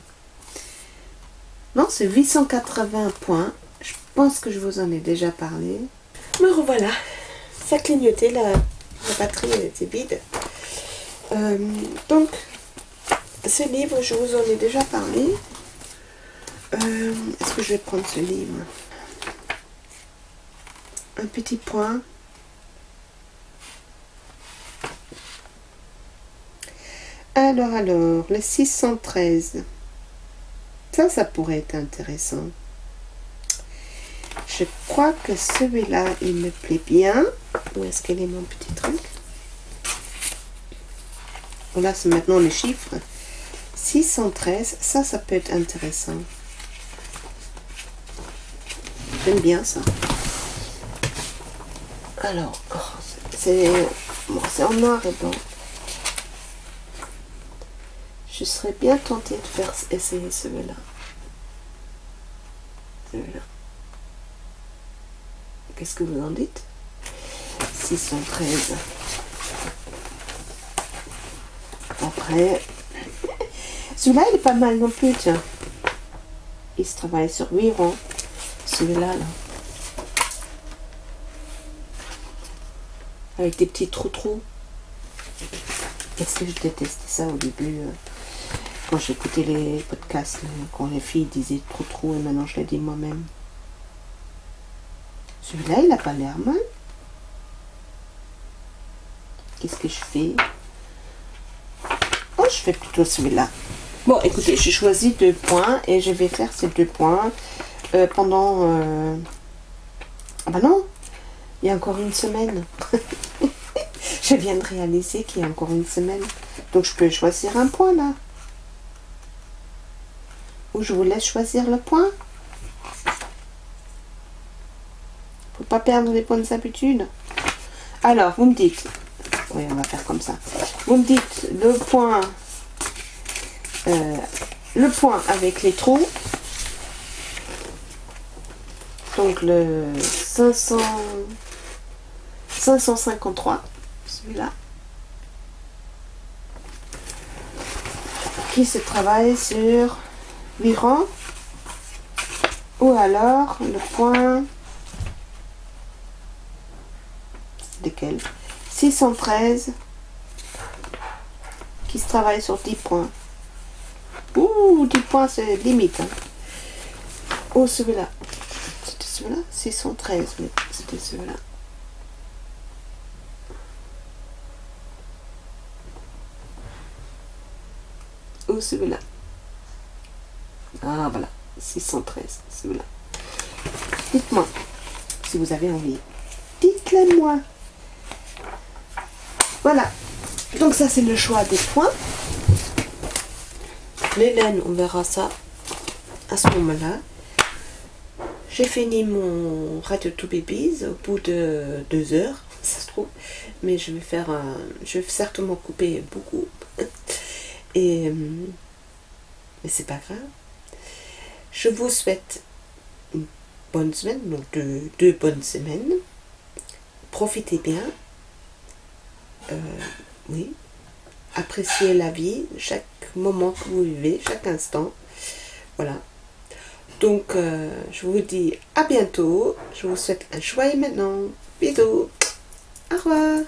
Non, c'est 880 points. Je pense que je vous en ai déjà parlé. Me revoilà. Ça clignotait, la batterie était vide. Donc, ce livre, je vous en ai déjà parlé. Est-ce que je vais prendre ce livre? Un petit point. Alors, le 613. Ça pourrait être intéressant. Je crois que celui-là, il me plaît bien. Où est-ce qu'elle est mon petit truc? Voilà, c'est maintenant les chiffres. 613, ça peut être intéressant. J'aime bien ça. Alors, c'est en noir et blanc. Je serais bien tentée de faire essayer celui-là. Qu'est-ce que vous en dites? 613. Après, celui-là, il est pas mal non plus, tiens. Il se travaille sur 8 rangs. Celui-là, là. Avec des petits trous. Qu'est-ce que je détestais ça au début quand j'écoutais les podcasts, quand les filles disaient trop et maintenant je l'ai dit moi-même. Celui-là, il n'a pas l'air mal. Qu'est-ce que je fais? Oh, je fais plutôt celui-là. Bon, écoutez, j'ai choisi 2 points et je vais faire ces 2 points pendant... Ah bah non, il y a encore une semaine. Je viens de réaliser qu'il y a encore une semaine. Donc je peux choisir un point là. Ou je vous laisse choisir le point. Faut pas perdre les bonnes habitudes. Alors, vous me dites. Oui, on va faire comme ça. Vous me dites le point avec les trous. Donc le 553. Celui-là. Qui se travaille sur 8 rangs. Ou alors le point... Lequel? 613 qui se travaille sur 10 points. Ouh, 10 points c'est limite. Hein. Oh, celui-là. C'était celui-là? 613, mais c'était ceux-là. Ou celui-là. Ah voilà, 613, celui-là. Dites-moi si vous avez envie. Dites-le moi. Voilà. Donc ça c'est le choix des points. Les laines, on verra ça à ce moment-là. J'ai fini mon Radio to Babies au bout de 2 heures, ça se trouve. Mais je vais certainement couper beaucoup. Mais c'est pas grave. Je vous souhaite une bonne semaine, donc deux bonnes semaines. Profitez bien. Oui. Appréciez la vie, chaque moment que vous vivez, chaque instant. Voilà. Donc, je vous dis à bientôt. Je vous souhaite un joyeux maintenant. Bisous. Au revoir.